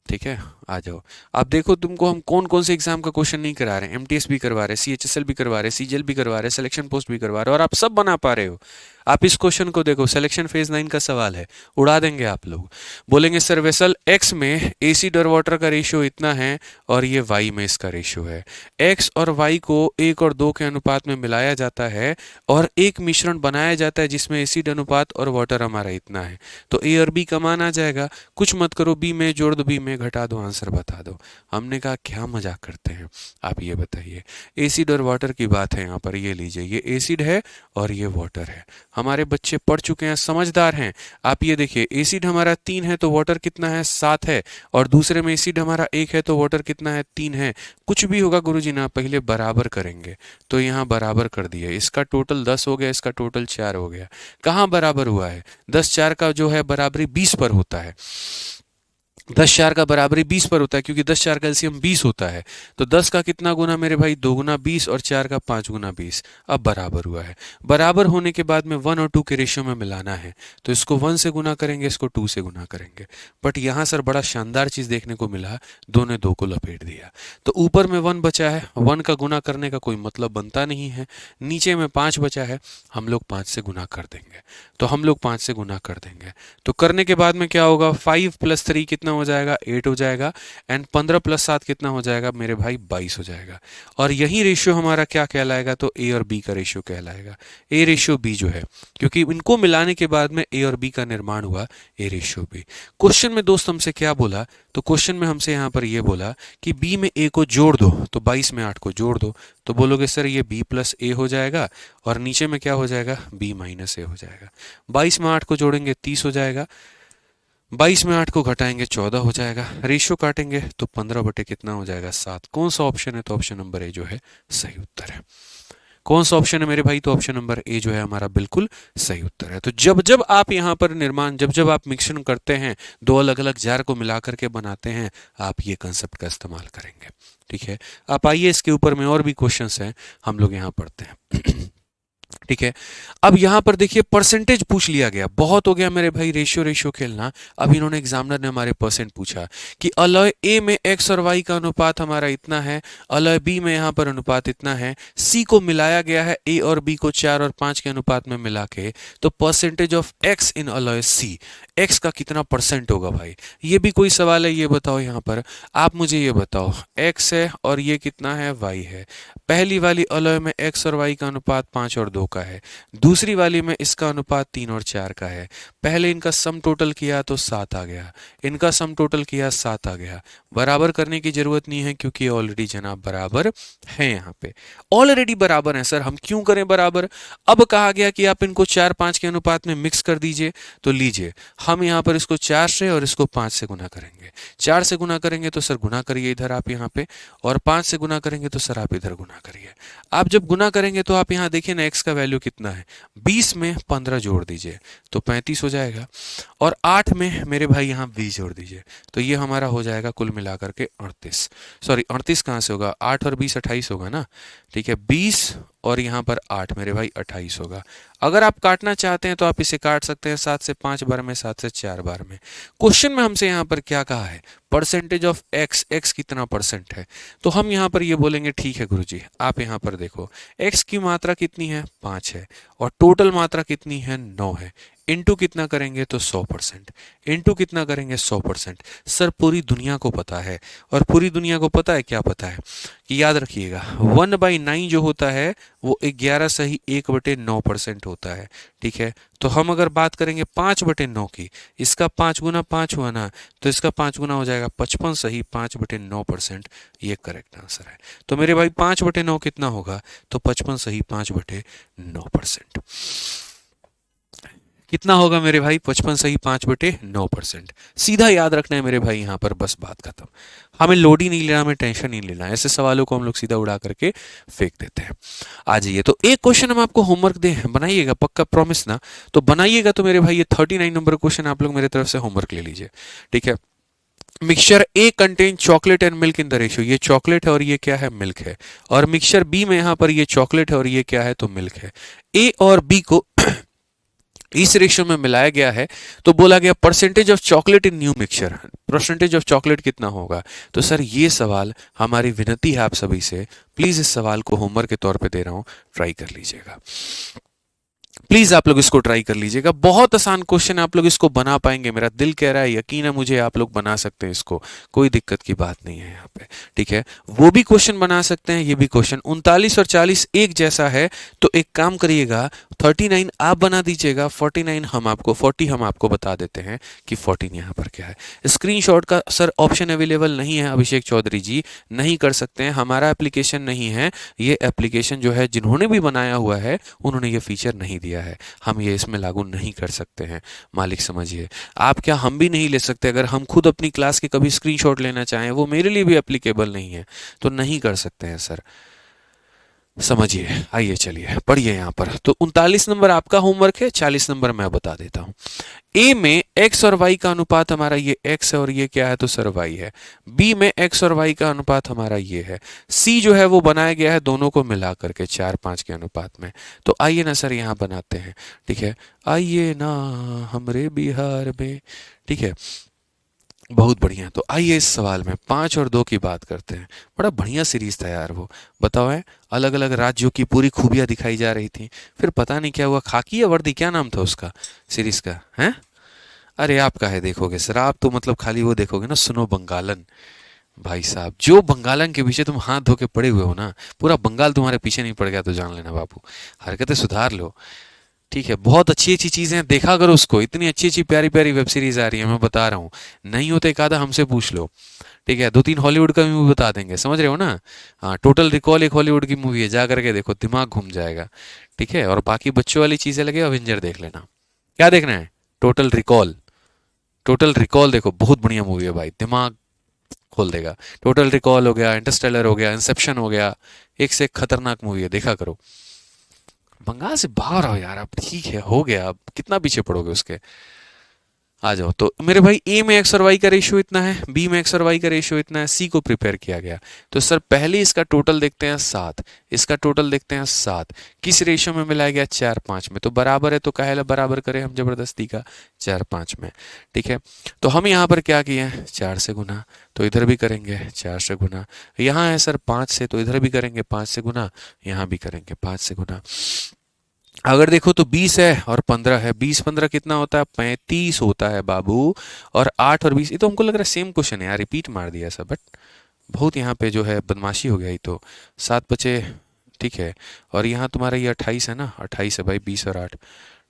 ठीक है। आ जाओ। आप देखो तुमको हम कौन कौन से एग्जाम का क्वेश्चन नहीं करा रहे हैं। एमटीएस भी करवा रहे हैं, सीएचएसएल भी करवा रहे हैं, सीजीएल भी करवा रहे हैं, सिलेक्शन पोस्ट भी करवा रहे हैं, और आप सब बना पा रहे हो। आप इस क्वेश्चन को देखो, सिलेक्शन फेज 9 का सवाल है, उड़ा देंगे आप लोग। बोलेंगे सर वेसल एक्स में एसिड और वाटर का रेशियो इतना है और ये वाई में इसका रेशियो है। एक्स और वाई को 1 और 2 के अनुपात में मिलाया जाता है और एक मिश्रण बनाया जाता है जिसमें एसिड अनुपात और वाटर हमारा इतना है। तो ए और बी का मान आ जाएगा। कुछ मत करो, बी में जोड़ दो, बी में घटा दो, आंसर बता दो। हमने कहा क्या मजाक करते हैं आप, ये बताइए। एसिड और वाटर की बात है यहाँ पर, ये लीजिए, ये एसिड है और ये वाटर है। हमारे बच्चे पढ़ चुके हैं, समझदार हैं। आप ये देखिए, एसिड हमारा 3 है तो वाटर कितना है? 7 है। और दूसरे में एसिड हमारा 1 है तो वाटर कितना है? 3 है। कुछ भी होगा गुरुजी ना, पहले बराबर करेंगे। तो यहाँ बराबर कर दिए, इसका टोटल 10 हो गया, इसका टोटल 4 हो गया। कहाँ बराबर हुआ है? 10 4 का जो है बराबरी 20 पर होता है। 10 4 का बराबरी 20 पर होता है, क्योंकि 10 4 का एलसीएम 20 होता है। तो 10 का कितना गुना मेरे भाई? 2 गुना 20, और 4 का 5 गुना 20। अब बराबर हुआ है। बराबर होने के बाद में 1 और 2 के रेशियो में मिलाना है, तो इसको 1 से गुना करेंगे, इसको 2 से गुना करेंगे। बट यहाँ सर बड़ा शानदार चीज़ देखने को मिला, 2 ने 2 को लपेट दिया, तो ऊपर में 1 बचा है। 1 का गुना करने का कोई मतलब बनता नहीं है। नीचे में 5 बचा है, हम लोग 5 से गुना कर देंगे। तो हम लोग 5 से गुना कर देंगे, तो करने के बाद में क्या होगा? 5 + 3 कितना हो जाएगा? 8 हो जाएगा। एंड 15 + 7 कितना हो जाएगा मेरे भाई? 22 हो जाएगा। और यही रेशियो हमारा क्या कहलाएगा? तो ए और बी का रेशियो कहलाएगा। ए रेशियो बी जो है, क्योंकि इनको मिलाने के बाद में ए और बी का निर्माण हुआ, ए रेशियो बी। क्वेश्चन में दोस्त हमसे क्या बोला? तो क्वेश्चन में हमसे यहाँ पर ये बोला कि बी में ए को जोड़ दो, तो 22 में 8 को जोड़ दो। तो बोलोगे सर ये b + a हो जाएगा, और नीचे में क्या हो जाएगा? b - a हो जाएगा। 22 में 8 को जोड़ेंगे 30 हो जाएगा। 22 में 8 को घटाएंगे 14 हो जाएगा। रेशियो काटेंगे तो 15 बटे कितना हो जाएगा? 7। कौन सा ऑप्शन है? तो ऑप्शन नंबर ए जो है सही उत्तर है। कौन सा ऑप्शन है मेरे भाई? तो ऑप्शन नंबर ए जो है हमारा बिल्कुल सही उत्तर है। तो जब जब आप यहाँ पर निर्माण, जब जब आप मिश्रण करते हैं, 2 अलग अलग जार को मिला करके बनाते हैं, आप ये कंसेप्ट का इस्तेमाल करेंगे, ठीक है। आप आइए, इसके ऊपर में और भी क्वेश्चंस हैं, हम लोग यहाँ पढ़ते हैं। ठीक है। अब यहां पर देखिए परसेंटेज पूछ लिया गया, बहुत हो गया मेरे भाई रेशियो रेशियो खेलना। अब इन्होंने एग्जामिनर ने हमारे परसेंट पूछा कि अलॉय ए में एक्स और वाई का अनुपात हमारा इतना है, अलॉय बी में यहां पर अनुपात इतना है, सी को मिलाया गया है ए और बी को 4 और 5 के अनुपात में मिला के, तो percentage of X in alloy C, X का कितना परसेंट होगा भाई? ये भी कोई सवाल है? ये बताओ यहाँ पर, आप मुझे ये बताओ, एक्स है और ये कितना है? वाई है। पहली वाली अलॉय में एक्स और वाई का अनुपात 5 और 2 का है, दूसरी वाली में इसका अनुपात 3 और 4 का है। पहले इनका सम टोटल किया तो 7 आ गया, इनका सम टोटल किया 7 आ गया। बराबर करने की जरूरत नहीं है क्योंकि ऑलरेडी जनाब बराबर है, यहाँ पे ऑलरेडी बराबर है। सर हम क्यों करें बराबर? अब कहा गया कि आप इनको 4 5 के अनुपात में मिक्स कर दीजिए, तो लीजिए हम यहाँ पर इसको 4 से और इसको 5 से गुना करेंगे। 4 से गुना करेंगे तो सर गुना करिए इधर आप यहाँ पे, और 5 से गुना करेंगे तो सर आप इधर गुना करिए। आप जब गुना करेंगे तो आप यहाँ देखिए ना x का वैल्यू कितना है, 20 में 15 जोड़ दीजिए तो 35 हो जाएगा, और 8 में मेरे भाई यहाँ 20 जोड़ दीजिए तो ये हमारा हो जाएगा कुल मिलाकर के 38। सॉरी 38 कहाँ से होगा, 8 और 20 28 होगा ना, ठीक है 20 और यहाँ पर 8 मेरे भाई 28 होगा। अगर आप काटना चाहते हैं तो आप इसे काट सकते हैं 7 से 5 बार में, 7 से 4 बार में। क्वेश्चन में हमसे यहाँ पर क्या कहा है, परसेंटेज ऑफ एक्स, एक्स कितना परसेंट है, तो हम यहाँ पर ये बोलेंगे ठीक है गुरुजी आप यहाँ पर देखो एक्स की मात्रा कितनी है 5 है, और टोटल मात्रा कितनी है 9 है, इनटू कितना करेंगे तो 100%, इनटू कितना करेंगे 100%। सर पूरी दुनिया को पता है, और पूरी दुनिया को पता है क्या पता है कि याद रखिएगा 1/9 जो होता है वो 11 सही 1/9% होता है, ठीक है। तो हम अगर बात करेंगे 5/9 की, इसका 5 गुना 5 हुआ ना, तो इसका 5 गुना हो जाएगा 55 सही 5/9%, ये करेक्ट आंसर है। तो मेरे भाई 5/9 कितना होगा, तो 55 सही 5/9%। कितना होगा मेरे भाई, 55 सही 5/9%। सीधा याद रखना है मेरे भाई, यहाँ पर बस बात खत्म। हमें लोड ही नहीं लेना, हमें टेंशन नहीं लेना, ऐसे सवालों को हम लोग सीधा उड़ा करके फेंक देते हैं। आ जाइए, तो एक क्वेश्चन हम आपको होमवर्क दे बनाइएगा, पक्का प्रॉमिस ना, तो बनाइएगा। तो मेरे भाई ये 39 नंबर क्वेश्चन आप लोग मेरे तरफ से होमवर्क ले लीजिए, ठीक है। Mixture A contain chocolate and milk in the ratio, ये चॉकलेट है और ये क्या है, मिल्क है। और मिक्सचर बी में यहाँ पर ये चॉकलेट है और ये क्या है, तो मिल्क है। ए और बी को इस रेशियो में मिलाया गया है, तो बोला गया percentage of chocolate in new mixture, percentage of chocolate कितना होगा। तो सर ये सवाल हमारी विनती है आप सभी से, प्लीज इस सवाल को होमवर्क के तौर पे दे रहा हूं, ट्राई कर लीजिएगा प्लीज, आप लोग इसको ट्राई कर लीजिएगा। बहुत आसान क्वेश्चन है, आप लोग इसको बना पाएंगे, मेरा दिल कह रहा है, यकीन है मुझे आप लोग बना सकते हैं इसको, कोई दिक्कत की बात नहीं है यहाँ पे, ठीक है। वो भी क्वेश्चन बना सकते हैं, ये भी क्वेश्चन। 39 और 40 एक जैसा है, तो एक काम करिएगा 39 आप बना दीजिएगा, 40 हम आपको बता देते हैं कि 14 यहाँ पर क्या है। स्क्रीनशॉट का सर ऑप्शन अवेलेबल नहीं है अभिषेक चौधरी जी, नहीं कर सकते हैं, हमारा एप्लीकेशन नहीं है ये, एप्लीकेशन जो है जिन्होंने भी बनाया हुआ है उन्होंने ये फीचर नहीं दिया है, हम ये इसमें लागू नहीं कर सकते हैं, मालिक समझिए। आप क्या, हम भी नहीं ले सकते, अगर हम खुद अपनी क्लास के कभी स्क्रीनशॉट लेना चाहें, वो मेरे लिए भी एप्लीकेबल नहीं है, तो नहीं कर सकते हैं सर, समझिए। आइए चलिए पढ़िए यहाँ पर। तो 39 नंबर आपका होमवर्क है, 40 नंबर मैं बता देता हूँ। ए में x और y का अनुपात हमारा ये x है और ये क्या है, तो सर y है। बी में x और y का अनुपात हमारा ये है। सी जो है वो बनाया गया है दोनों को मिला करके 4-5 के अनुपात में। तो आइए ना सर यहाँ बनाते हैं, ठीक है। आइए ना हमरे बिहार में, ठीक है, बहुत बढ़िया। तो आइए इस सवाल में 5 और 2 की बात करते हैं। बड़ा बढ़िया सीरीज था यार वो, बताओ है, अलग अलग राज्यों की पूरी खूबियां दिखाई जा रही थी, फिर पता नहीं क्या हुआ, खाकी या वर्दी, क्या नाम था उसका सीरीज का, हैं? अरे आप काहे देखोगे सर, आप तो मतलब खाली वो देखोगे ना, सुनो बंगालन। भाई साहब, जो बंगालन के पीछे तुम हाथ धो के पड़े हुए हो ना, पूरा बंगाल तुम्हारे पीछे नहीं पड़ गया तो जान लेना बाबू, हरकतें सुधार लो, ठीक है। बहुत अच्छी अच्छी चीजें देखा करो उसको, इतनी अच्छी अच्छी प्यारी प्यारी वेब सीरीज आ रही है, मैं बता रहा हूँ। नहीं होता एक आधा हमसे पूछ लो, ठीक है। 2-3 हॉलीवुड का भी बता देंगे, समझ रहे हो ना। हाँ, टोटल रिकॉल एक हॉलीवुड की मूवी है, जा करके देखो, दिमाग घूम जाएगा, ठीक है। और बाकी बच्चों वाली चीजें लगे, अवेंजर देख लेना। क्या देखना है, टोटल रिकॉल, टोटल रिकॉल देखो, बहुत बढ़िया मूवी है भाई, दिमाग खोल देगा। टोटल रिकॉल हो गया, इंटरस्टेलर हो गया, इंसेप्शन हो गया, एक से एक खतरनाक मूवी है, देखा करो। बंगाल से बाहर आओ यार, अब ठीक है, हो गया, अब कितना पीछे पड़ोगे उसके, आ जाओ। तो मेरे भाई ए में एक्स और वाई का रेशियो इतना है, बी में एक्स और वाई का रेशियो इतना है, सी को प्रिपेयर किया गया। तो सर पहले इसका टोटल देखते हैं 7, इसका टोटल देखते हैं 7, किस रेशियो में मिलाया गया, 4-5 में। तो बराबर है, तो काहे ला बराबर करें हम जबरदस्ती का, 4-5 में, ठीक है। तो हम यहाँ पर क्या किए हैं, 4 से गुना, तो इधर भी करेंगे 4 से गुना। यहाँ है सर 5 से, तो इधर भी करेंगे 5 से गुना, यहाँ भी करेंगे 5 से गुना। अगर देखो तो 20 है और 15 है, 20-15 कितना होता है, 35 होता है बाबू। और 8 और 20, ये तो हमको लग रहा है सेम क्वेश्चन है यार, रिपीट मार दिया सब, बट बहुत यहाँ पे जो है बदमाशी हो गया। ये तो 7 बचे ठीक है। और यहाँ तुम्हारा ये 28 है ना, 28 है भाई, 20 और 8,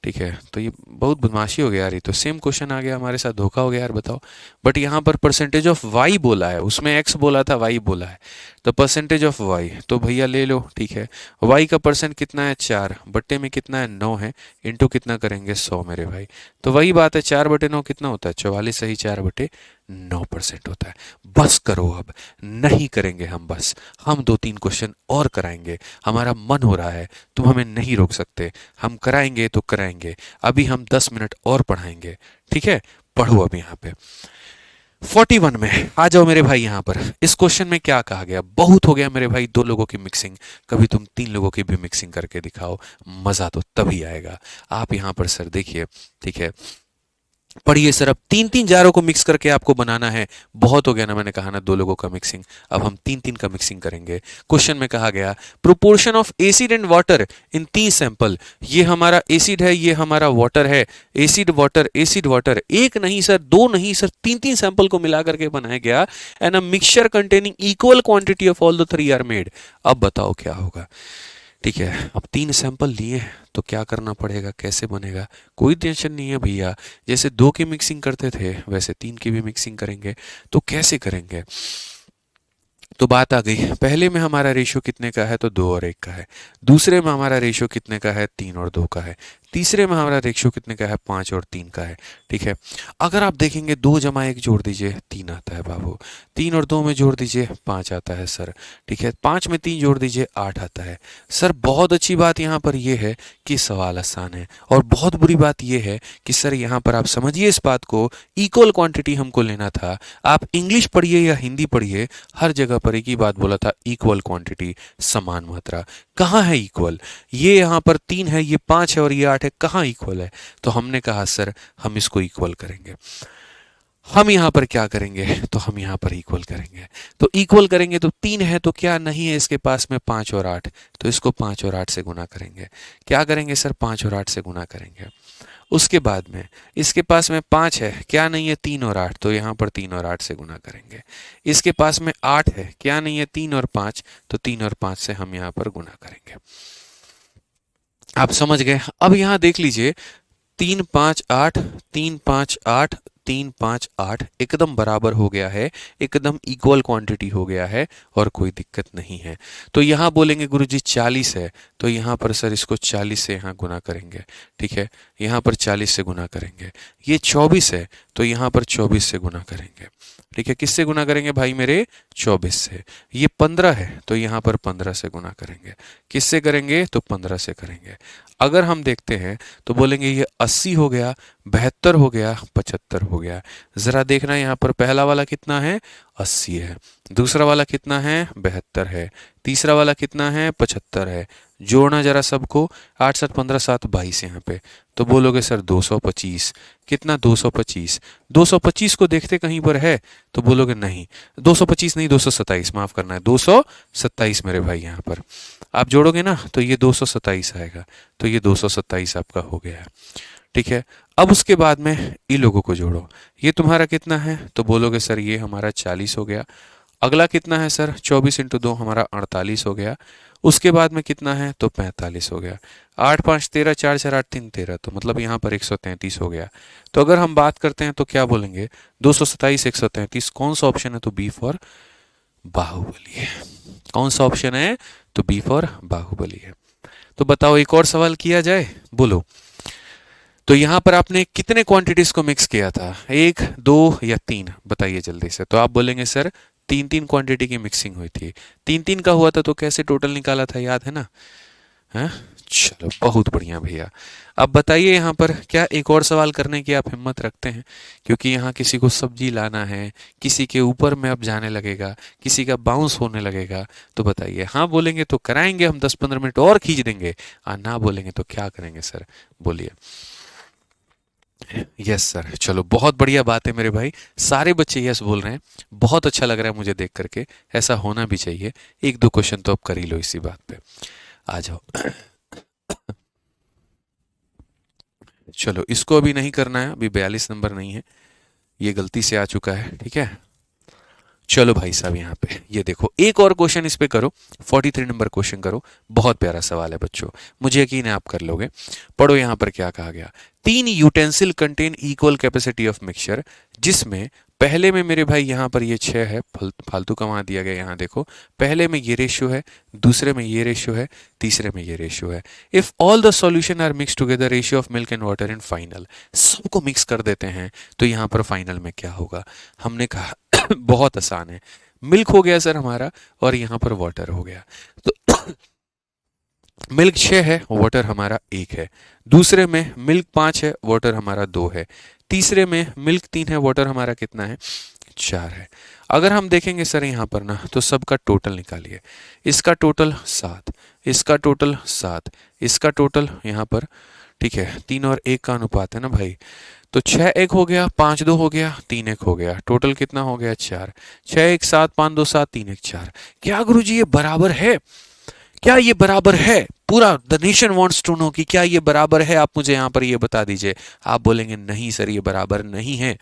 ठीक है। तो ये बहुत बदमाशी हो गया यार, ये तो सेम क्वेश्चन आ गया हमारे साथ, धोखा हो गया यार, बताओ। बट यहाँ पर परसेंटेज ऑफ वाई बोला है, उसमें एक्स बोला था, वाई बोला है, तो परसेंटेज ऑफ वाई तो भैया ले लो, ठीक है। वाई का परसेंट कितना है, 4, बट्टे में कितना है, 9 है, इंटू कितना करेंगे, 100 मेरे भाई। तो वही बात है, 4/9 कितना होता है, 44, सही, 4/9% होता है। बस करो अब, नहीं करेंगे हम, बस हम 2-3 क्वेश्चन और कराएंगे, हमारा मन हो रहा है, तुम हमें नहीं रोक सकते, हम कराएंगे तो कराएंगे। अभी हम 10 मिनट और पढ़ाएंगे, ठीक है। पढ़ो अब यहाँ पे 41 में आ जाओ मेरे भाई। यहाँ पर इस क्वेश्चन में क्या कहा गया, बहुत हो गया मेरे भाई 2 लोगों की मिक्सिंग, कभी तुम 3 लोगों की भी मिक्सिंग करके दिखाओ, मजा तो तभी आएगा। आप यहाँ पर सर देखिए, ठीक है, पढ़िए सर। अब 3-3 जारों को मिक्स करके आपको बनाना है, बहुत हो गया ना, मैंने कहा ना 2 लोगों का मिक्सिंग, अब हम 3-3 का मिक्सिंग करेंगे। क्वेश्चन में कहा गया proportion of acid and water in 3 sample, ये हमारा एसिड है, ये हमारा वाटर है, एसिड वाटर, एक नहीं सर, 2 नहीं सर, 3-3 सैंपल को मिला करके बनाया गया, and a mixture containing equal quantity of all the 3 are made. अब बताओ क्या होगा, ठीक है। अब 3 सैंपल लिए तो क्या करना पड़ेगा, कैसे बनेगा, कोई टेंशन नहीं है भैया, जैसे 2 की मिक्सिंग करते थे वैसे 3 की भी मिक्सिंग करेंगे। तो कैसे करेंगे, तो बात आ गई, पहले में हमारा रेशियो कितने का है, तो 2 और 1 का है। दूसरे में हमारा रेशियो कितने का है, 3 और 2 का है। तीसरे में हमारा रेशियो कितने का है, 5 और 3 का है, ठीक है। अगर आप देखेंगे 2 जमा 1 जोड़ दीजिए 3 आता है बाबू, 3 और 2 में जोड़ दीजिए 5 आता है सर, ठीक है। 5 में 3 जोड़ दीजिए 8 आता है सर। बहुत अच्छी बात यहाँ पर यह है कि सवाल आसान है, और बहुत बुरी बात यह है कि सर यहाँ पर आप समझिए इस बात को, इक्वल क्वांटिटी हमको लेना था। आप इंग्लिश पढ़िए या हिंदी पढ़िए, हर जगह पर एक ही बात बोला था, इक्वल क्वांटिटी, समान मात्रा। कहाँ है इक्वल, ये यहाँ पर 3 है, ये 5 है और ये 8 है, कहाँ इक्वल है। तो हमने कहा सर हम इसको इक्वल करेंगे। हम यहाँ पर क्या करेंगे, तो हम यहाँ पर इक्वल करेंगे। तो इक्वल करेंगे तो 3 है, तो क्या नहीं है इसके पास में 5 और 8, तो इसको 5 और 8 से गुना करेंगे। क्या करेंगे सर, 5 और 8 से गुना करेंगे। उसके बाद में इसके पास में 5 है, क्या नहीं है, 3 और 8, तो यहाँ पर 3 और 8 से गुना करेंगे। इसके पास में 8 है, क्या नहीं है, 3 और 5, तो 3 और 5 से हम यहाँ पर गुना करेंगे। आप समझ गए। अब यहाँ देख लीजिए, 3-5-8, 3-5-8, 3-5-8 एकदम बराबर हो गया है, एकदम इक्वल क्वांटिटी हो गया है, और कोई दिक्कत नहीं है। तो यहाँ बोलेंगे गुरुजी 40 है, तो यहाँ पर सर इसको 40 से यहाँ गुना करेंगे, ठीक है। यहाँ पर 40 से गुना करेंगे। ये 24 है, तो यहाँ पर 24 से गुना करेंगे, ठीक है। किससे गुना करेंगे भाई मेरे, 24 से। ये 15 है, तो यहाँ पर 15 से गुना करेंगे। किससे करेंगे, तो 15 से करेंगे। अगर हम देखते हैं तो बोलेंगे ये 80 हो गया, 72 हो गया, 75 हो गया। जरा देखना यहाँ पर पहला वाला कितना है, 80 है, दूसरा वाला कितना है, 72 है, तीसरा वाला कितना है, 75 है। जोड़ना जरा सबको, 8 7 15 7 22 यहाँ पे, तो बोलोगे सर 225। कितना, 225। 225 को देखते कहीं पर है, तो बोलोगे नहीं, 225 नहीं, 227, माफ करना है, 227 मेरे भाई। यहाँ पर आप जोड़ोगे ना तो ये 227 आएगा, तो ये 227 आपका हो गया है, ठीक है। अब उसके बाद में इन लोगों को जोड़ो, ये तुम्हारा कितना है, तो बोलोगे सर ये हमारा 40 हो गया। अगला कितना है सर, 24 इंटू 2 हमारा 48 हो गया। उसके बाद में कितना है, तो 45 हो गया। 8 5 13, 4 4 8 3 13, तो मतलब यहाँ पर 133 हो गया। तो अगर हम बात करते हैं तो क्या बोलेंगे, 227 133, कौन सा ऑप्शन है, तो बी फॉर बाहुबली है। कौन सा ऑप्शन है, तो बी फॉर बाहुबली है। तो बताओ एक और सवाल किया जाए, बोलो। तो यहां पर आपने कितने क्वांटिटीज को मिक्स किया था, 1 2 या 3, बताइए जल्दी से। तो आप बोलेंगे सर 3-3 क्वांटिटी की मिक्सिंग हुई थी। 3-3 का हुआ था तो कैसे टोटल निकाला था, याद है ना, है। चलो बहुत बढ़िया भैया। अब बताइए यहाँ पर क्या एक और सवाल करने की आप हिम्मत रखते हैं, क्योंकि यहाँ किसी को सब्जी लाना है, किसी के ऊपर में अब जाने लगेगा, किसी का बाउंस होने लगेगा। तो बताइए, हाँ बोलेंगे तो कराएंगे हम 10-15 मिनट और खींच देंगे, और ना बोलेंगे तो क्या करेंगे सर, बोलिए। यस सर, चलो बहुत बढ़िया बात है मेरे भाई, सारे बच्चे यस बोल रहे हैं, बहुत अच्छा लग रहा है मुझे देख करके, ऐसा होना भी चाहिए। 1-2 क्वेश्चन तो अब कर ही लो इसी बात पे, आ जाओ। चलो इसको अभी नहीं करना है, अभी 42 नंबर नहीं है, ये गलती से आ चुका है, ठीक है। चलो भाई साहब यहाँ पे ये देखो, एक और क्वेश्चन इस पे करो, 43 नंबर क्वेश्चन करो। बहुत प्यारा सवाल है बच्चों, मुझे यकीन है आप कर लोगे। पढ़ो यहाँ पर क्या कहा गया। तीन utensil contain equal capacity of mixture, जिसमें पहले में मेरे भाई यहाँ पर ये 6 है, फालतू का वहाँ दिया गया, यहाँ देखो पहले में ये रेशियो है, दूसरे में ये रेशियो है, तीसरे में ये रेशियो है। If all the solution are mix together ratio of milk and water in final, सबको मिक्स कर देते हैं तो यहाँ पर फाइनल में क्या होगा। हमने कहा बहुत आसान है, मिल्क हो गया सर हमारा और यहाँ पर वाटर हो गया। तो मिल्क 6 है, वाटर हमारा 1 है। दूसरे में मिल्क 5 है, वाटर हमारा 2 है। तीसरे में मिल्क 3 है, वाटर हमारा कितना है, 4 है। अगर हम देखेंगे सर यहाँ पर ना, तो सबका टोटल निकालिए। इसका टोटल 7, इसका टोटल 7, इसका टोटल यहाँ पर, ठीक है, 3 और 1 का अनुपात है ना भाई, तो 6 1 हो गया, 5 2 हो गया, 3 1 हो गया, टोटल कितना हो गया 4। 6 1 7, 5 2 7, 3 1 4। क्या गुरुजी ये बराबर है, क्या ये बराबर है? पूरा the nation wants to know कि क्या ये बराबर है, आप मुझे यहाँ पर ये बता दीजिए। आप बोलेंगे नहीं सर ये बराबर नहीं है।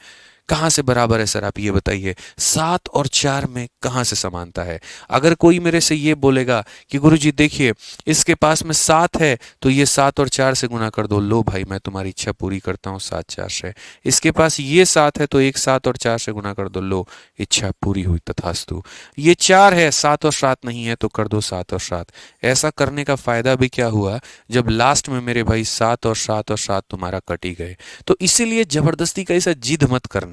कहाँ से बराबर है सर, आप ये बताइए। 7 और 4 में कहाँ से समानता है? अगर कोई मेरे से ये बोलेगा कि गुरुजी देखिए इसके पास में 7 है तो ये 7 और 4 से गुना कर दो, लो भाई मैं तुम्हारी इच्छा पूरी करता हूँ 7 4 से। इसके पास ये 7 है तो एक 7 और 4 से गुना कर दो, लो इच्छा पूरी हुई तथास्तु। ये 4 है, 7 और 7 नहीं है तो कर दो 7 और 7। ऐसा करने का फायदा भी क्या हुआ, जब लास्ट में मेरे भाई 7 और 7 और 7 तुम्हारा कट ही गए। तो इसीलिए जबरदस्ती का ऐसा जिद मत करना,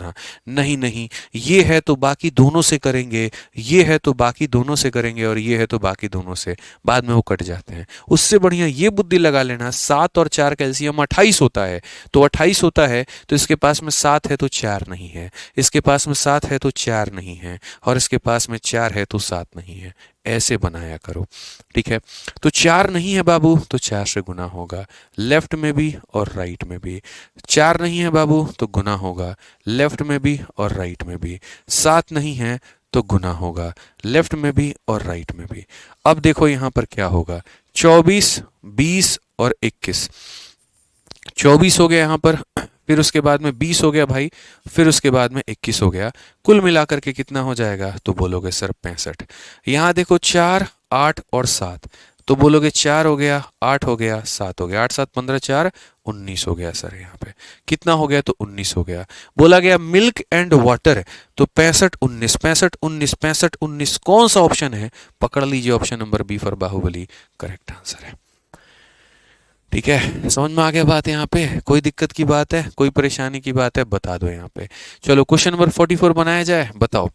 नहीं नहीं ये है तो बाकी दोनों से करेंगे, ये है तो बाकी दोनों से करेंगे, और ये है तो बाकी दोनों से, बाद में वो कट जाते हैं। उससे बढ़िया ये बुद्धि लगा लेना, 7 और 4 कैल्शियम 28 होता है, तो 28 होता है तो इसके पास में 7 है तो 4 नहीं है, इसके पास में 7 है तो 4 नहीं है, और इसके पास में 4 है तो 7 नहीं है। ऐसे बनाया करो, ठीक है। तो 4 नहीं है बाबू तो 4 से गुना होगा, लेफ्ट में भी और राइट में भी। 4 नहीं है बाबू तो गुना होगा, लेफ्ट में भी और राइट में भी। 7 नहीं है तो गुना होगा, लेफ्ट में भी और राइट में भी। अब देखो यहां पर क्या होगा, 24 20 और 21। 24 हो गया यहाँ पर, फिर उसके बाद में 20 हो गया भाई, फिर उसके बाद में 21 हो गया। कुल मिलाकर के कितना हो जाएगा, तो बोलोगे सर 65। यहाँ देखो 4 8 और 7, तो बोलोगे 4 हो गया, 8 हो गया, 7 हो गया, 8 7 15 4 19 हो गया सर। यहाँ पे कितना हो गया, तो 19 हो गया। बोला गया मिल्क एंड वाटर, तो 65 19 65 19 65 19, कौन सा ऑप्शन है, पकड़ लीजिए, option number B for Baahubali correct answer है। ठीक है, समझ में आ गया बात। यहाँ पे कोई दिक्कत की बात है, कोई परेशानी की बात है, बता दो यहाँ पे। चलो क्वेश्चन नंबर 44 बनाया जाए, बताओ।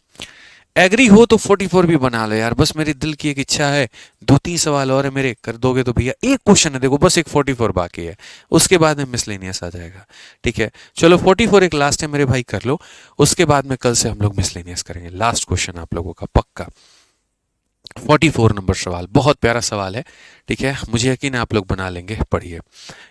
एग्री हो तो 44 भी बना लो यार, बस मेरी दिल की एक इच्छा है। 2 3 सवाल और है मेरे, कर दोगे तो भैया। एक क्वेश्चन है देखो, बस एक 44 बाकी है, उसके बाद में मिसलेनियस आ जाएगा। ठीक है, चलो 44 एक लास्ट है मेरे भाई, कर लो, उसके बाद में कल से हम लोग मिसलेनियस करेंगे। लास्ट क्वेश्चन आप लोगों का पक्का। 44 नंबर सवाल बहुत प्यारा सवाल है, ठीक है, मुझे यकीन है आप लोग बना लेंगे। पढ़िए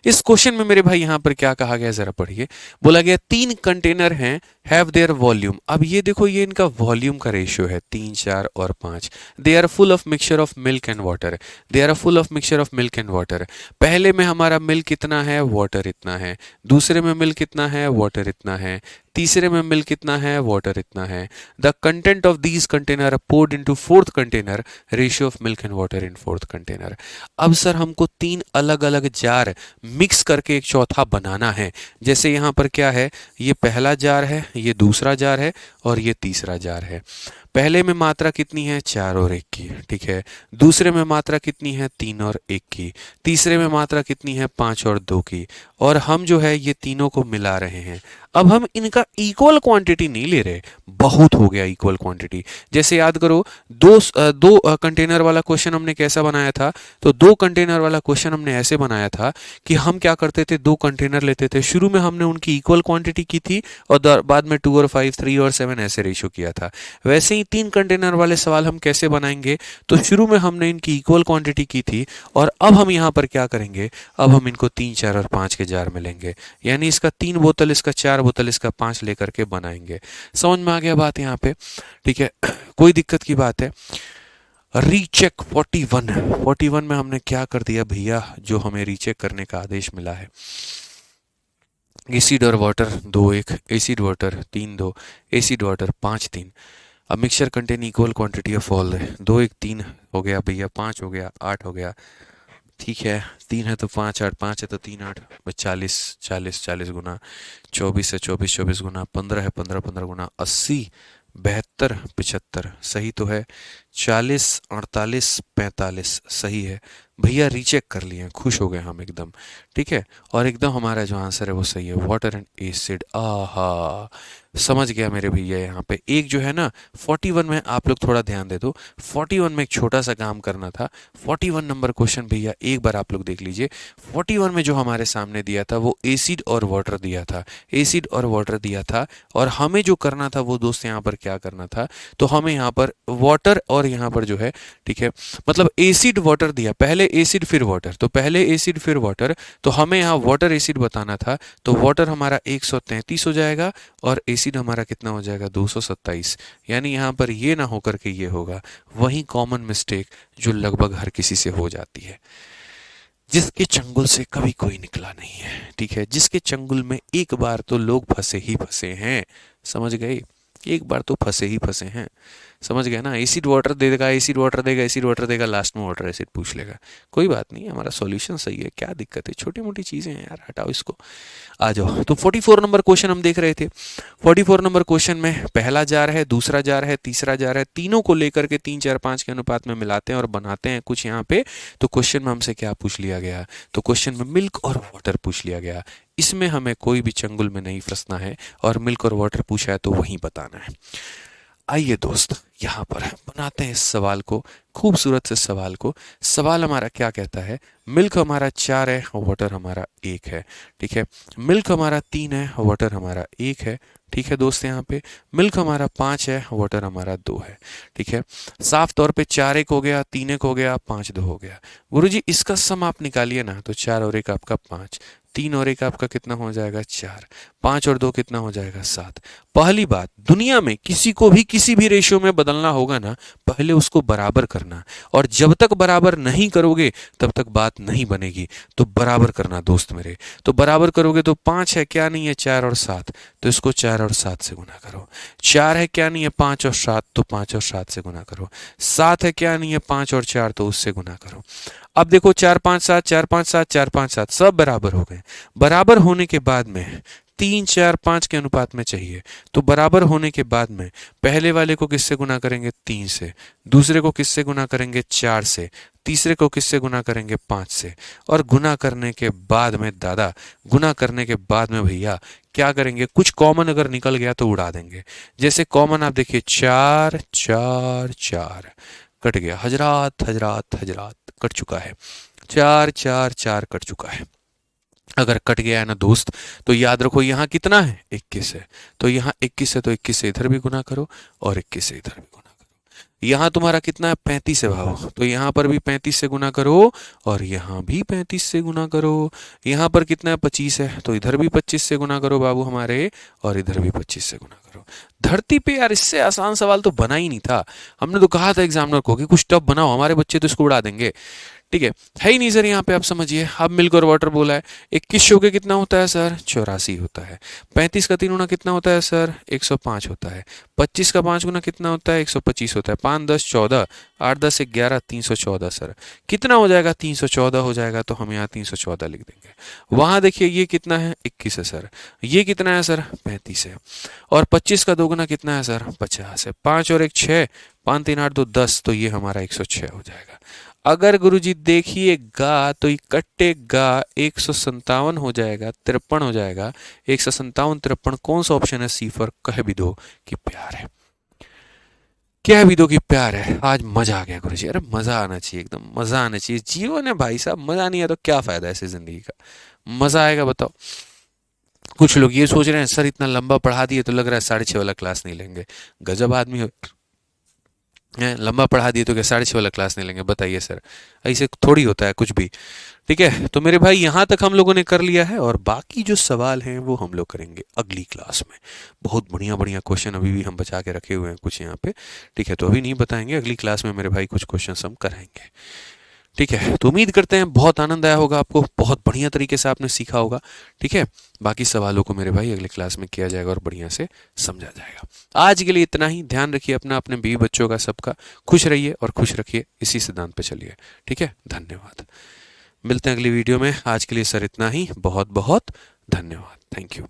इस क्वेश्चन में मेरे भाई यहाँ पर क्या कहा गया, जरा पढ़िए। बोला गया 3 कंटेनर हैं, हैव देयर वॉल्यूम। अब ये देखो, ये इनका वॉल्यूम का रेशियो है 3 4 और 5। They are full of mixture of milk and water, they are full of mixture of milk and water. पहले में हमारा मिल्क कितना है, वाटर इतना है। दूसरे में मिल्क कितना है, वाटर इतना है। तीसरे में मिल्क कितना है, वाटर इतना है। The content of these container poured into fourth container, ratio of milk and water in fourth container. अब सर हमको 3 अलग अलग जार मिक्स करके एक चौथा बनाना है। जैसे यहाँ पर क्या है, ये पहला जार है, ये दूसरा जार है, और ये तीसरा जार है। पहले में मात्रा कितनी है, 4 और 1 की, ठीक है। दूसरे में मात्रा कितनी है, 3 और 1 की। तीसरे में मात्रा कितनी है, 5 और 2 की। और हम जो है ये तीनों को मिला रहे हैं। अब हम इनका इक्वल क्वांटिटी नहीं ले रहे, बहुत हो गया इक्वल क्वांटिटी। जैसे याद करो, दो कंटेनर वाला क्वेश्चन हमने कैसा बनाया था, तो 2 कंटेनर वाला क्वेश्चन हमने ऐसे बनाया था कि हम क्या करते थे, 2 कंटेनर लेते थे, शुरू में हमने उनकी इक्वल क्वांटिटी की थी, और बाद में 2 और 5 3 और 7 ऐसे रेशियो किया था। वैसे ही 3 कंटेनर वाले सवाल हम कैसे बनाएंगे, तो शुरू में हमने इनकी इक्वल क्वांटिटी की थी, और अब हम यहाँ पर क्या करेंगे, अब हम इनको 3 4 और 5 के जार में लेंगे, यानी इसका 3 बोतल, इसका 4 बोतल, इसका 5 लेकर के बनाएंगे। समझ में आ गया बात यहाँ पे, ठीक है, कोई दिक्कत की बात है। रीचेक 41 में हमने क्या कर दिया भैया, जो हमें रीचेक करने का आदेश मिला है, एसिड और water 2 1, acid water 3 2, acid water 5 3। अब mixture contain equal quantity of all है, 2 1 3 हो गया भैया, 5 हो गया, 8 हो गया, ठीक है। 3 है तो 5 8, 5 है तो 3 8, बस 40 40 40 गुना, 24 है 24 24 गुना, 15 है 15 15 गुना, 80 72 75 सही तो है, 40 48 45 सही है भैया। रीचेक कर लिए, खुश हो गए हम एकदम, ठीक है। और एकदम हमारा जो आंसर है वो सही है, वाटर एंड एसिड। आहा, समझ गया मेरे भैया। यहाँ पे एक जो है ना 41 में, आप लोग थोड़ा ध्यान दे दो, 41 में एक छोटा सा काम करना था। 41 नंबर क्वेश्चन भैया एक बार आप लोग देख लीजिए। 41 में जो हमारे सामने दिया था वो एसिड और वाटर दिया था, एसिड और वाटर दिया था। और हमें जो करना था वो दोस्त यहाँ पर क्या करना था, तो हमें यहाँ पर वाटर और यहाँ पर जो है, ठीक है, मतलब एसिड वाटर दिया, पहले एसिड फिर वाटर, तो पहले एसिड फिर वाटर, तो हमें यहाँ वाटर एसिड बताना था। तो वाटर हमारा 133 हो जाएगा और एसिड हमारा कितना हो जाएगा 227। यानी यहाँ पर ये ना होकर के ये होगा, वही कॉमन मिस्टेक जो लगभग हर किसी से हो जाती है, जिसके चंगुल से कभी कोई निकला नहीं है, ठीक है, जिसके चंगुल में एक बार तो लोग फंसे ही फंसे हैं, समझ गए, एक बार तो फंसे ही फंसे हैं, समझ गए ना। एसिड वाटर दे देगा, एसिड वाटर देगा, एसिड वाटर देगा, लास्ट में वाटर एसिड पूछ लेगा, कोई बात नहीं, हमारा सॉल्यूशन सही है, क्या दिक्कत है, छोटी मोटी चीजें हैं यार, हटाओ इसको, आ जाओ। तो 44 नंबर क्वेश्चन हम देख रहे थे। 44 नंबर क्वेश्चन में पहला जार है, दूसरा जार है, तीसरा जार है, तीनों को लेकर के 3 4 5 के अनुपात में मिलाते हैं और बनाते हैं कुछ यहाँ पे। तो क्वेश्चन में हमसे क्या पूछ लिया गया, तो क्वेश्चन में मिल्क और वाटर पूछ लिया गया। इसमें हमें कोई भी चंगुल में नहीं फंसना है और मिल्क और वाटर पूछा है तो वही बताना है। आइए दोस्त, यहाँ पर बनाते हैं इस सवाल को, खूबसूरत से सवाल को। सवाल हमारा क्या कहता है, मिल्क हमारा 4 है, वाटर हमारा 1 है, ठीक है। मिल्क हमारा 3 है, वाटर हमारा 1 है, ठीक है दोस्त। यहाँ पे मिल्क हमारा 5 है, वाटर हमारा 2 है, ठीक है। साफ तौर पे 4 1 हो गया, 3 1 हो गया, 5 2 हो गया। गुरुजी इसका सम आप निकालिए ना, तो 4 और 1 आपका 5, 3 और 1 आपका कितना हो जाएगा 4, 5 और 2 कितना हो जाएगा 7। पहली बात, दुनिया में किसी को भी किसी भी रेशियो में बदलना होगा ना, पहले उसको बराबर करना, और जब तक बराबर नहीं करोगे तब तक बात नहीं बनेगी। तो बराबर करना दोस्त मेरे, तो बराबर करोगे तो 5 है क्या नहीं है 4 और 7, तो इसको 4 और 7 से गुना करो। 4 है क्या नहीं है 5 और 7, तो 5 और 7 से गुना करो। 7 है क्या नहीं है 5 और 4, तो उससे गुना करो। अब देखो 4 5 7, 4 5 7, 4 5 7 सब बराबर हो गए। बराबर होने के बाद में 3 4 5 के अनुपात में चाहिए, तो बराबर होने के बाद में पहले वाले को किससे गुना करेंगे 3 से, दूसरे को किससे गुना करेंगे 4 से, तीसरे को किससे गुना करेंगे 5 से, और गुना करने के बाद में दादा, गुना करने के बाद में भैया क्या करेंगे, कुछ कॉमन अगर निकल गया तो उड़ा देंगे। जैसे कॉमन आप देखिए 4 4 4 कट गया, हजरात हजरात हजरात कट चुका है, 4 4 4 कट चुका है। अगर कट गया है ना दोस्त, तो याद रखो यहाँ कितना है 21 है, तो यहाँ 21 है तो 21 से इधर भी गुना करो और 21 से इधर भी गुना करो। यहाँ तुम्हारा कितना है 35 है भाव, तो यहाँ पर भी 35 से गुना करो और यहाँ भी 35 से गुना करो। यहाँ पर कितना है 25 है, तो इधर भी 25 से गुना करो बाबू हमारे, और इधर भी 25 से गुना करो। धरती पे यार इससे आसान सवाल तो बना ही नहीं था। हमने तो कहा था एग्जामिनर को कि कुछ टफ बनाओ, हमारे बच्चे तो इसको उड़ा देंगे, ठीक है ही नहीं सर। यहाँ पे आप समझिए, अब मिल्क और वाटर बोला है, 21 शो के कितना होता है सर 84 होता है, 35 का 3 गुना कितना होता है सर 105 होता है, 25 का 5 गुना कितना होता है 125 होता है, 5 10 14, 8 10 11 314 सर कितना हो जाएगा 314 हो जाएगा, तो हम यहाँ 314 लिख देंगे। वहां देखिए ये कितना है 21 है सर, ये कितना है सर 35 है, और 25 का 2 गुना कितना है सर 50 है, 5 और 1 6, 5 3 8 2 10, तो ये हमारा 106 हो जाएगा। अगर गुरुजी देखिएगा तो ये कटेगा 157 हो जाएगा, 53 हो जाएगा, 157 53 कौन सा ऑप्शन है सी फॉर कह भी दो कि प्यार है, कह भी दो कि प्यार है। आज मजा आ गया गुरुजी, अरे मजा आना चाहिए, एकदम मजा आना चाहिए, जीवन है भाई साहब, मजा नहीं है तो क्या फायदा ऐसे जिंदगी का, मजा आएगा बताओ। कुछ लोग ये सोच रहे हैं सर इतना लंबा पढ़ा दिए तो लग रहा है 6:30 वाला क्लास नहीं लेंगे, गजब आदमी हो, लंबा पढ़ा दिए तो क्या 6:30 वाला क्लास नहीं लेंगे, बताइए सर, ऐसे थोड़ी होता है कुछ भी, ठीक है। तो मेरे भाई यहाँ तक हम लोगों ने कर लिया है, और बाकी जो सवाल हैं वो हम लोग करेंगे अगली क्लास में। बहुत बढ़िया बढ़िया क्वेश्चन अभी भी हम बचा के रखे हुए हैं कुछ यहाँ पे, ठीक है, तो अभी नहीं बताएंगे, अगली क्लास में मेरे भाई कुछ क्वेश्चन हम कराएंगे, ठीक है, तो उम्मीद करते हैं बहुत आनंद आया होगा आपको, बहुत बढ़िया तरीके से आपने सीखा होगा। ठीक है, बाकी सवालों को मेरे भाई अगले क्लास में किया जाएगा और बढ़िया से समझा जाएगा। आज के लिए इतना ही। ध्यान रखिए अपना, अपने बीवी बच्चों का, सबका। खुश रहिए और खुश रखिए, इसी सिद्धांत पे चलिए। ठीक है, धन्यवाद। मिलते हैं अगली वीडियो में। आज के लिए सर इतना ही। बहुत बहुत धन्यवाद। Thank you.